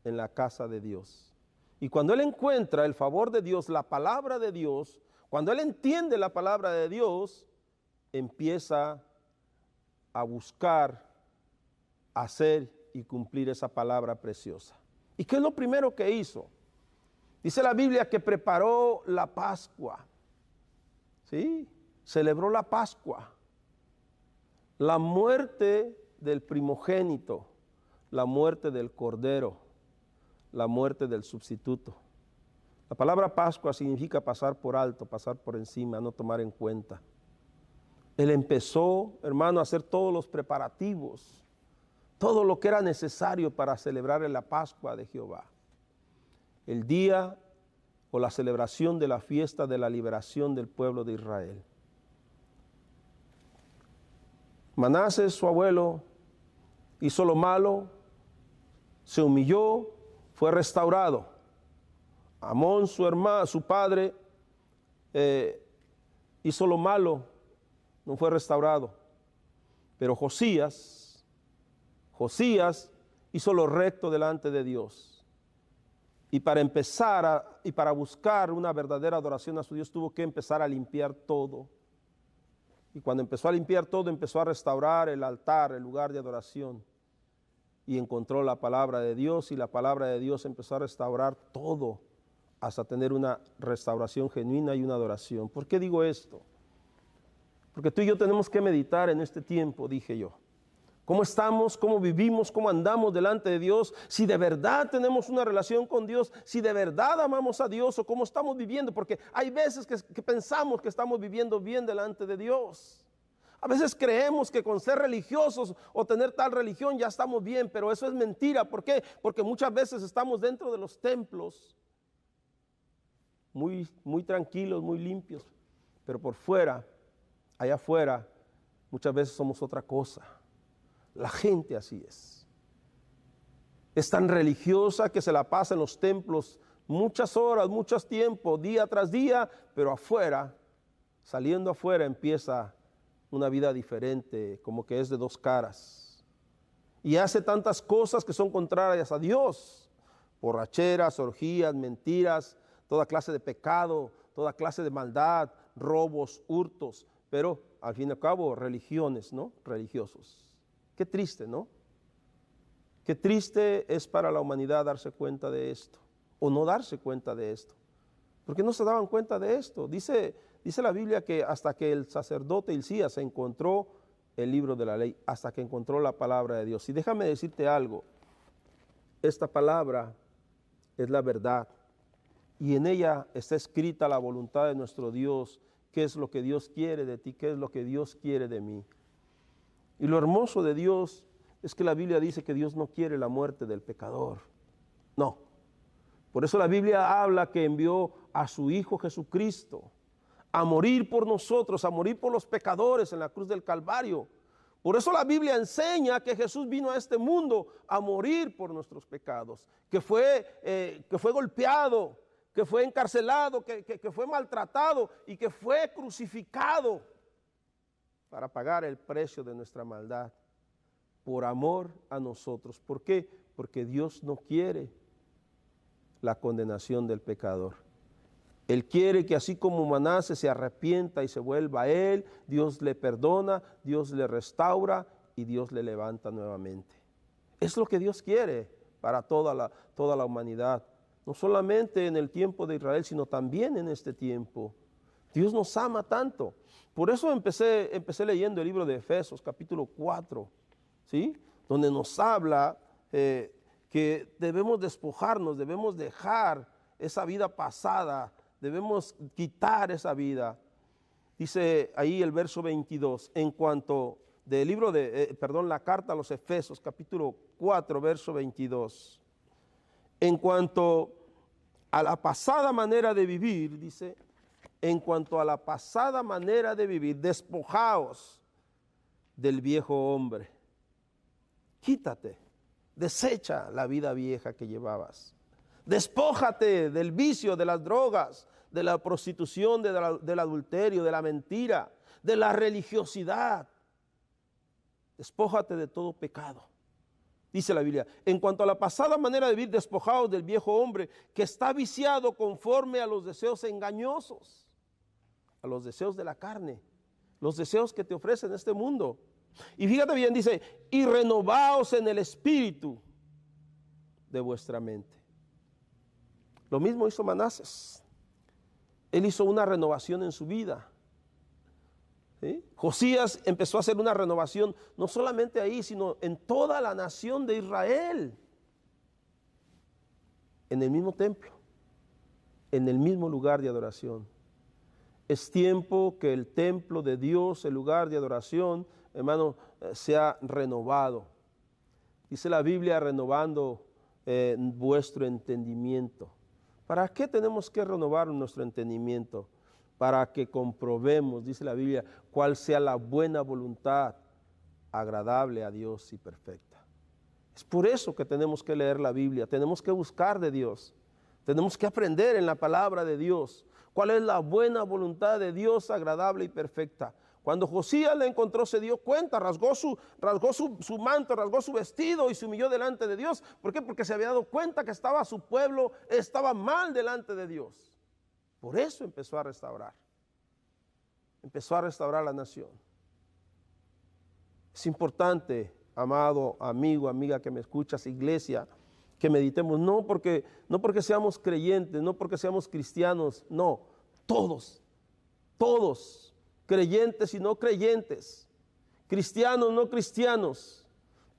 en la casa de Dios. Y cuando él encuentra el favor de Dios, la palabra de Dios, cuando él entiende la palabra de Dios, empieza a buscar, hacer y cumplir esa palabra preciosa. ¿Y qué es lo primero que hizo? Dice la Biblia que preparó la Pascua. ¿Sí? Celebró la Pascua. La muerte del primogénito, la muerte del cordero, la muerte del sustituto. La palabra Pascua significa pasar por alto, pasar por encima, no tomar en cuenta. Él empezó, hermano, a hacer todos los preparativos, todo lo que era necesario para celebrar la Pascua de Jehová. El día o la celebración de la fiesta de la liberación del pueblo de Israel. Manasés, su abuelo, hizo lo malo, se humilló, fue restaurado. Amón, su hermano, su padre, hizo lo malo, no fue restaurado. Pero Josías hizo lo recto delante de Dios. Y para empezar y para buscar una verdadera adoración a su Dios, tuvo que empezar a limpiar todo. Y cuando empezó a limpiar todo, empezó a restaurar el altar, el lugar de adoración. Y encontró la palabra de Dios, y la palabra de Dios empezó a restaurar todo, hasta tener una restauración genuina y una adoración. ¿Por qué digo esto? Porque tú y yo tenemos que meditar en este tiempo, dije yo. ¿Cómo estamos? ¿Cómo vivimos? ¿Cómo andamos delante de Dios? Si de verdad tenemos una relación con Dios, si de verdad amamos a Dios, o cómo estamos viviendo, porque hay veces que pensamos que estamos viviendo bien delante de Dios. A veces creemos que con ser religiosos o tener tal religión ya estamos bien, pero eso es mentira. ¿Por qué? Porque muchas veces estamos dentro de los templos, muy tranquilos, muy limpios, pero por fuera, allá afuera, muchas veces somos otra cosa. La gente así es. Es tan religiosa que se la pasa en los templos muchas horas, muchos tiempos, día tras día, pero afuera, saliendo afuera, empieza una vida diferente, como que es de dos caras. Y hace tantas cosas que son contrarias a Dios. Borracheras, orgías, mentiras, toda clase de pecado, toda clase de maldad, robos, hurtos, pero al fin y al cabo religiones, ¿no? Religiosos. Qué triste, ¿no? Qué triste es para la humanidad darse cuenta de esto, o no darse cuenta de esto. Porque no se daban cuenta de esto. Dice la Biblia que hasta que el sacerdote Hilcías encontró el libro de la ley, hasta que encontró la palabra de Dios. Y déjame decirte algo, esta palabra es la verdad, y en ella está escrita la voluntad de nuestro Dios, qué es lo que Dios quiere de ti, qué es lo que Dios quiere de mí. Y lo hermoso de Dios es que la Biblia dice que Dios no quiere la muerte del pecador. No. Por eso la Biblia habla que envió a su Hijo Jesucristo a morir por nosotros, a morir por los pecadores en la cruz del Calvario. Por eso la Biblia enseña que Jesús vino a este mundo a morir por nuestros pecados, que fue golpeado, que fue encarcelado, que fue maltratado y que fue crucificado para pagar el precio de nuestra maldad, por amor a nosotros. ¿Por qué? Porque Dios no quiere la condenación del pecador. Él quiere que así como Manasés se arrepienta y se vuelva a Él, Dios le perdona, Dios le restaura y Dios le levanta nuevamente. Es lo que Dios quiere para toda la humanidad. No solamente en el tiempo de Israel, sino también en este tiempo. Dios nos ama tanto. Por eso empecé leyendo el libro de Efesios, capítulo 4. ¿sí? Donde nos habla que debemos despojarnos, debemos dejar esa vida pasada, debemos quitar esa vida. Dice ahí el verso 22, en cuanto del libro de, la carta a los Efesios, capítulo 4, verso 22. En cuanto a la pasada manera de vivir, dice, en cuanto a la pasada manera de vivir, despojaos del viejo hombre. Quítate, desecha la vida vieja que llevabas. Despójate del vicio, de las drogas, de la prostitución, del adulterio, de la mentira, de la religiosidad. Despójate de todo pecado. Dice la Biblia, en cuanto a la pasada manera de vivir, despojaos del viejo hombre que está viciado conforme a los deseos engañosos, a los deseos de la carne, los deseos que te ofrecen este mundo. Y fíjate bien, dice, y renovaos en el espíritu de vuestra mente. Lo mismo hizo Manasés. Él hizo una renovación en su vida. ¿Sí? Josías empezó a hacer una renovación, no solamente ahí, sino en toda la nación de Israel. En el mismo templo, en el mismo lugar de adoración. Es tiempo que el templo de Dios, el lugar de adoración, hermano, sea renovado. Dice la Biblia, renovando vuestro entendimiento. ¿Para qué tenemos que renovar nuestro entendimiento? Para que comprobemos, dice la Biblia, cuál sea la buena voluntad, agradable a Dios y perfecta. Es por eso que tenemos que leer la Biblia, tenemos que buscar de Dios, tenemos que aprender en la palabra de Dios, cuál es la buena voluntad de Dios, agradable y perfecta. Cuando Josías la encontró, se dio cuenta, rasgó su manto, rasgó su vestido y se humilló delante de Dios. ¿Por qué? Porque se había dado cuenta que su pueblo estaba mal delante de Dios. Por eso empezó a restaurar la nación. Es importante, amado amigo, amiga que me escuchas, iglesia, que meditemos, no porque seamos creyentes, no porque seamos cristianos, no, todos, creyentes y no creyentes, cristianos, no cristianos,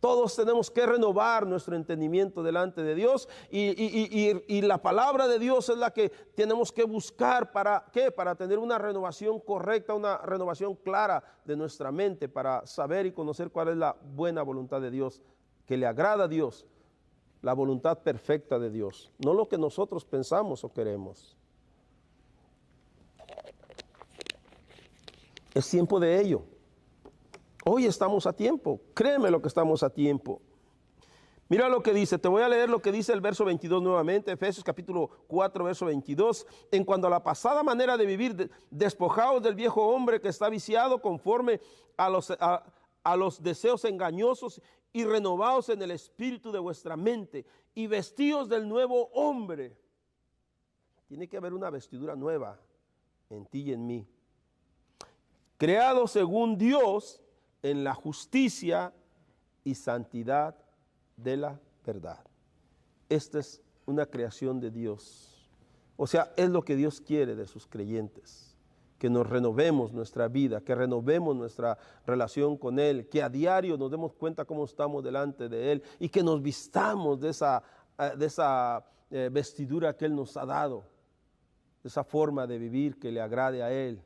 todos tenemos que renovar nuestro entendimiento delante de Dios y la palabra de Dios es la que tenemos que buscar. ¿Para qué? Para tener una renovación correcta, una renovación clara de nuestra mente, para saber y conocer cuál es la buena voluntad de Dios, que le agrada a Dios, la voluntad perfecta de Dios, no lo que nosotros pensamos o queremos. Es tiempo de ello. Hoy estamos a tiempo, créeme lo que estamos a tiempo. Mira lo que dice, te voy a leer lo que dice el verso 22 nuevamente, Efesios capítulo 4, verso 22. En cuanto a la pasada manera de vivir, despojaos del viejo hombre que está viciado conforme a los deseos engañosos y renovaos en el espíritu de vuestra mente y vestíos del nuevo hombre. Tiene que haber una vestidura nueva en ti y en mí. Creado según Dios en la justicia y santidad de la verdad. Esta es una creación de Dios. O sea, es lo que Dios quiere de sus creyentes. Que nos renovemos nuestra vida, que renovemos nuestra relación con Él, que a diario nos demos cuenta cómo estamos delante de Él y que nos vistamos de esa vestidura que Él nos ha dado, de esa forma de vivir que le agrade a Él,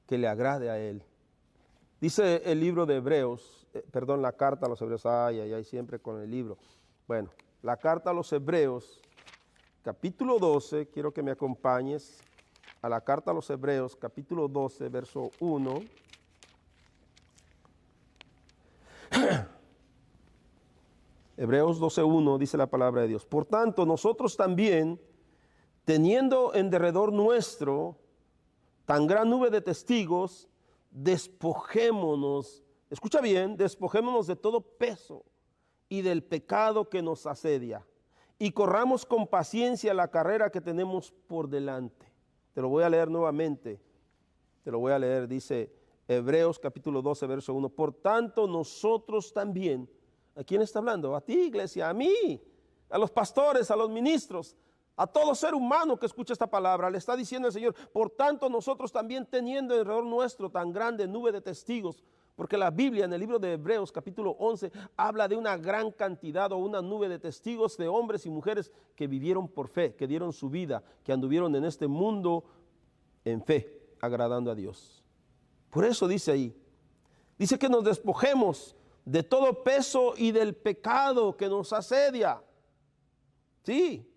que le agrade a Él. Dice el libro de Hebreos, la carta a los Hebreos, ay, siempre con el libro. Bueno, la carta a los Hebreos, capítulo 12, quiero que me acompañes a la carta a los Hebreos, capítulo 12, verso 1. Hebreos 12:1 dice la palabra de Dios. Por tanto, nosotros también, teniendo en derredor nuestro tan gran nube de testigos, despojémonos, escucha bien, despojémonos de todo peso y del pecado que nos asedia y corramos con paciencia la carrera que tenemos por delante. Te lo voy a leer nuevamente, dice Hebreos capítulo 12, verso 1. Por tanto, nosotros también, ¿a quién está hablando? A ti, iglesia, a mí, a los pastores, a los ministros, a todo ser humano que escucha esta palabra. Le está diciendo el Señor, por tanto nosotros también, teniendo alrededor nuestro tan grande nube de testigos. Porque la Biblia en el libro de Hebreos capítulo 11 habla de una gran cantidad o una nube de testigos de hombres y mujeres que vivieron por fe, que dieron su vida, que anduvieron en este mundo en fe, agradando a Dios. Por eso dice ahí, dice que nos despojemos de todo peso y del pecado que nos asedia. Sí.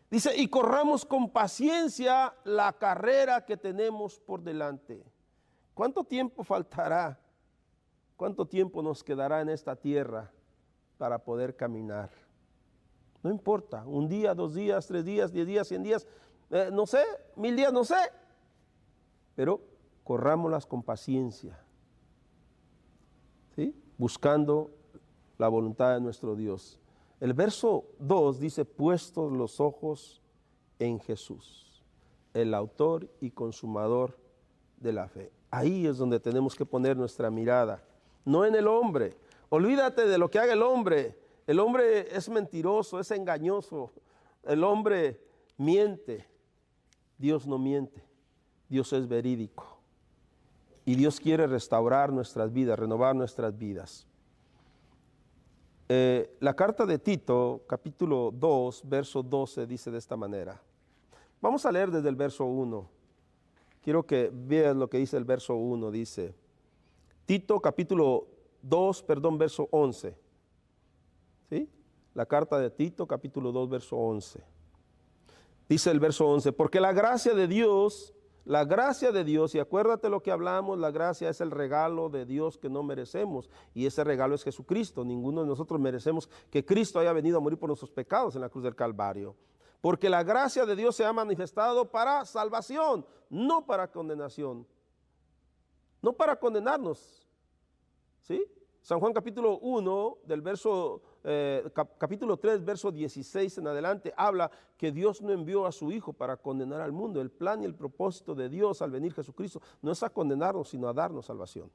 Dice, y corramos con paciencia la carrera que tenemos por delante. ¿Cuánto tiempo faltará? ¿Cuánto tiempo nos quedará en esta tierra para poder caminar? No importa, 1 día, 2 días, 3 días, 10 días, 100 días, no sé, 1000 días, no sé. Pero corrámoslas con paciencia, ¿sí? Buscando la voluntad de nuestro Dios. El verso 2 dice, puestos los ojos en Jesús, el autor y consumador de la fe. Ahí es donde tenemos que poner nuestra mirada, no en el hombre. Olvídate de lo que haga el hombre. El hombre es mentiroso, es engañoso. El hombre miente. Dios no miente. Dios es verídico. Y Dios quiere restaurar nuestras vidas, renovar nuestras vidas. La carta de Tito, capítulo 2, verso 12, dice de esta manera. Vamos a leer desde el verso 1. Quiero que veas lo que dice el verso 1. Dice, Tito, capítulo 2, verso 11. ¿Sí? La carta de Tito, capítulo 2, verso 11. Dice el verso 11, porque la gracia de Dios, y acuérdate lo que hablamos, la gracia es el regalo de Dios que no merecemos, y ese regalo es Jesucristo. Ninguno de nosotros merecemos que Cristo haya venido a morir por nuestros pecados en la cruz del Calvario. Porque la gracia de Dios se ha manifestado para salvación, no para condenación, no para condenarnos. ¿Sí? San Juan capítulo 1, del verso, capítulo 3, verso 16 en adelante, habla que Dios no envió a su Hijo para condenar al mundo. El plan y el propósito de Dios al venir Jesucristo no es a condenarnos, sino a darnos salvación.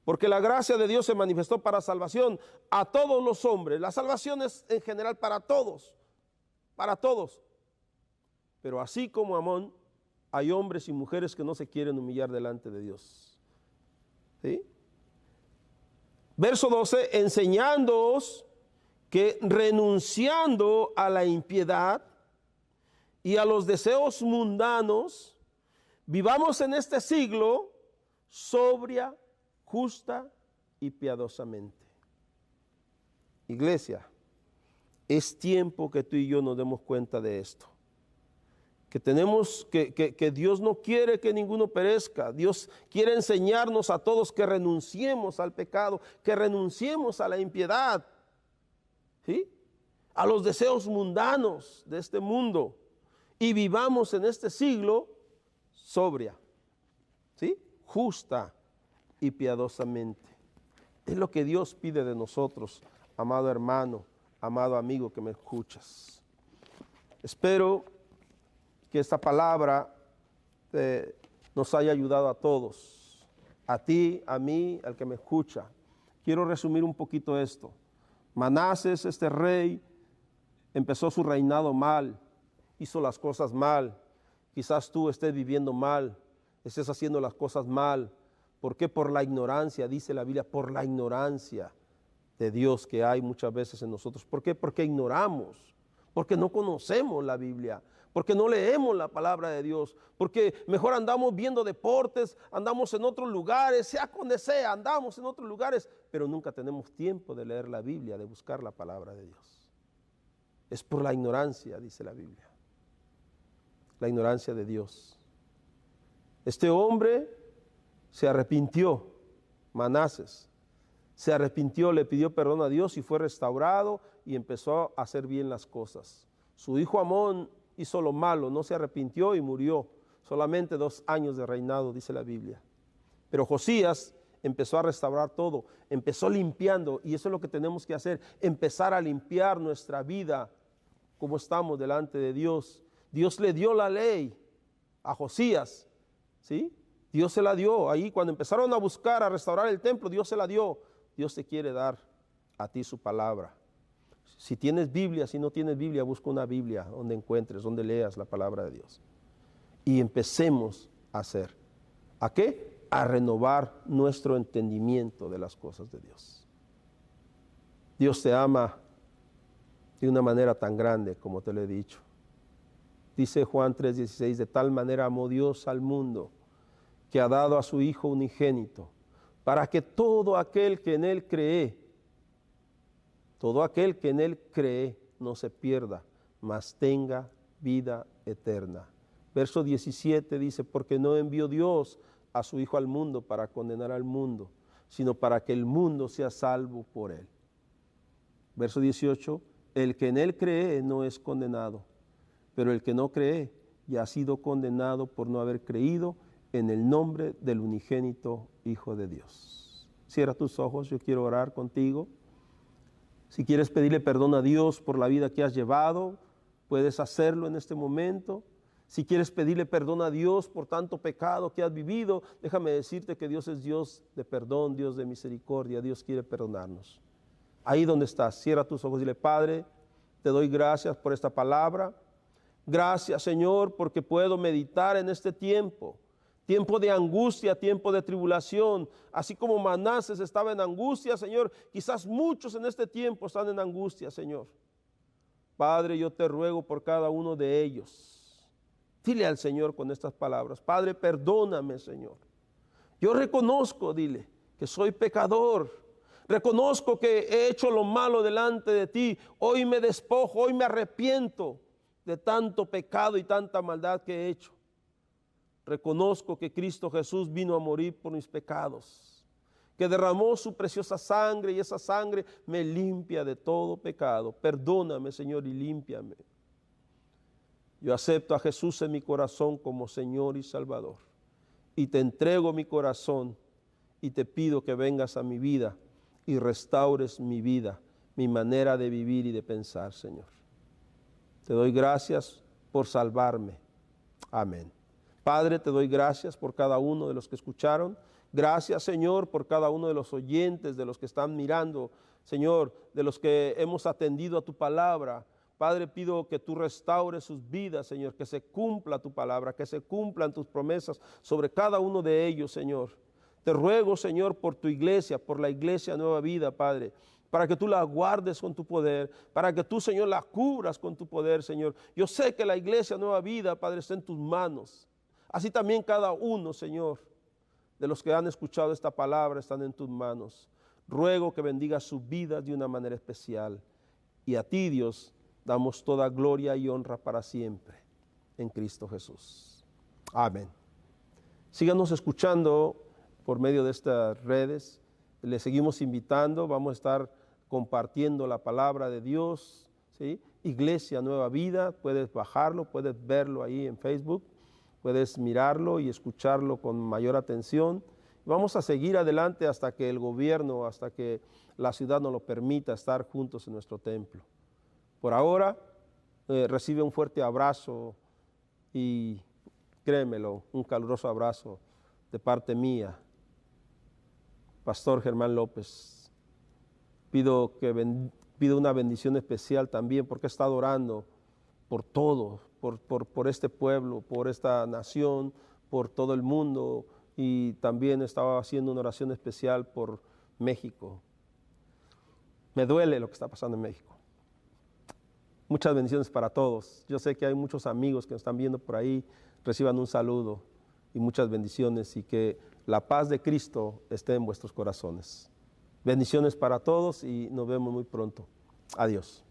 Porque la gracia de Dios se manifestó para salvación a todos los hombres. La salvación es en general para todos, para todos. Pero así como Amón, hay hombres y mujeres que no se quieren humillar delante de Dios. ¿Sí? Verso 12, enseñándoos que renunciando a la impiedad y a los deseos mundanos, vivamos en este siglo sobria, justa y piadosamente. Iglesia, es tiempo que tú y yo nos demos cuenta de esto. Que tenemos, que Dios no quiere que ninguno perezca. Dios quiere enseñarnos a todos que renunciemos al pecado, que renunciemos a la impiedad, ¿sí? A los deseos mundanos de este mundo y vivamos en este siglo sobria, ¿sí? Justa y piadosamente. Es lo que Dios pide de nosotros, amado hermano, amado amigo que me escuchas. Espero que esta palabra nos haya ayudado a todos, a ti, a mí, al que me escucha. Quiero resumir un poquito esto. Manases, este rey, empezó su reinado mal, hizo las cosas mal. Quizás tú estés viviendo mal, estés haciendo las cosas mal. ¿Por qué? Por la ignorancia, dice la Biblia, por la ignorancia de Dios que hay muchas veces en nosotros. ¿Por qué? Porque ignoramos, porque no conocemos la Biblia, porque no leemos la palabra de Dios, porque mejor andamos viendo deportes, andamos en otros lugares, sea donde sea, andamos en otros lugares, pero nunca tenemos tiempo de leer la Biblia, de buscar la palabra de Dios. Es por la ignorancia, dice la Biblia, la ignorancia de Dios. Este hombre se arrepintió, Manases, se arrepintió, le pidió perdón a Dios y fue restaurado y empezó a hacer bien las cosas. Su hijo Amón hizo lo malo, no se arrepintió y murió. Solamente 2 años de reinado, dice la Biblia. Pero Josías empezó a restaurar todo, empezó limpiando, y eso es lo que tenemos que hacer, empezar a limpiar nuestra vida, como estamos delante de Dios. Dios le dio la ley a Josías, ¿sí? Dios se la dio. Ahí cuando empezaron a buscar, a restaurar el templo, Dios se la dio. Dios te quiere dar a ti su palabra. Si tienes Biblia, si no tienes Biblia, busca una Biblia donde encuentres, donde leas la palabra de Dios. Y empecemos a hacer. ¿A qué? a renovar nuestro entendimiento de las cosas de Dios. Dios te ama de una manera tan grande como te lo he dicho. Dice Juan 3:16, de tal manera amó Dios al mundo que ha dado a su Hijo unigénito, para que todo aquel que en Él cree no se pierda, mas tenga vida eterna. Verso 17 dice, porque no envió Dios a su Hijo al mundo para condenar al mundo, sino para que el mundo sea salvo por Él. Verso 18, el que en Él cree no es condenado, pero el que no cree ya ha sido condenado por no haber creído en el nombre del unigénito Hijo de Dios. Cierra tus ojos, yo quiero orar contigo. Si quieres pedirle perdón a Dios por la vida que has llevado, puedes hacerlo en este momento. Si quieres pedirle perdón a Dios por tanto pecado que has vivido, déjame decirte que Dios es Dios de perdón, Dios de misericordia. Dios quiere perdonarnos. Ahí donde estás, cierra tus ojos y dile, Padre, te doy gracias por esta palabra. Gracias, Señor, porque puedo meditar en este tiempo de angustia, tiempo de tribulación. Así como Manases estaba en angustia, Señor, quizás muchos en este tiempo están en angustia, Señor. Padre, yo te ruego por cada uno de ellos. Dile al Señor con estas palabras, Padre, perdóname, Señor. Yo reconozco, dile, que soy pecador. Reconozco que he hecho lo malo delante de ti. Hoy me despojo, hoy me arrepiento de tanto pecado y tanta maldad que he hecho. Reconozco que Cristo Jesús vino a morir por mis pecados, que derramó su preciosa sangre y esa sangre me limpia de todo pecado. Perdóname, Señor, y límpiame. Yo acepto a Jesús en mi corazón como Señor y Salvador. Y te entrego mi corazón y te pido que vengas a mi vida y restaures mi vida, mi manera de vivir y de pensar, Señor. Te doy gracias por salvarme. Amén. Padre, te doy gracias por cada uno de los que escucharon. Gracias, Señor, por cada uno de los oyentes, de los que están mirando, Señor, de los que hemos atendido a tu palabra. Padre, pido que tú restaures sus vidas, Señor, que se cumpla tu palabra, que se cumplan tus promesas sobre cada uno de ellos, Señor. Te ruego, Señor, por tu iglesia, por la iglesia Nueva Vida, Padre, para que tú la guardes con tu poder, para que tú, Señor, la cubras con tu poder, Señor. Yo sé que la iglesia Nueva Vida, Padre, está en tus manos. Así también cada uno, Señor, de los que han escuchado esta palabra están en tus manos. Ruego que bendigas sus vidas de una manera especial. Y a ti, Dios, damos toda gloria y honra para siempre en Cristo Jesús. Amén. Síganos escuchando por medio de estas redes. Les seguimos invitando. Vamos a estar compartiendo la palabra de Dios, ¿sí? Iglesia Nueva Vida. Puedes bajarlo, puedes verlo ahí en Facebook. Puedes mirarlo y escucharlo con mayor atención. Vamos a seguir adelante hasta que el gobierno, hasta que la ciudad nos lo permita estar juntos en nuestro templo. Por ahora, recibe un fuerte abrazo y créemelo, un caluroso abrazo de parte mía, Pastor Germán López. Pido una bendición especial también porque he estado orando por todo, por este pueblo, por esta nación, por todo el mundo, y también estaba haciendo una oración especial por México. Me duele lo que está pasando en México. Muchas bendiciones para todos. Yo sé que hay muchos amigos que nos están viendo por ahí. Reciban un saludo y muchas bendiciones y que la paz de Cristo esté en vuestros corazones. Bendiciones para todos y nos vemos muy pronto. Adiós.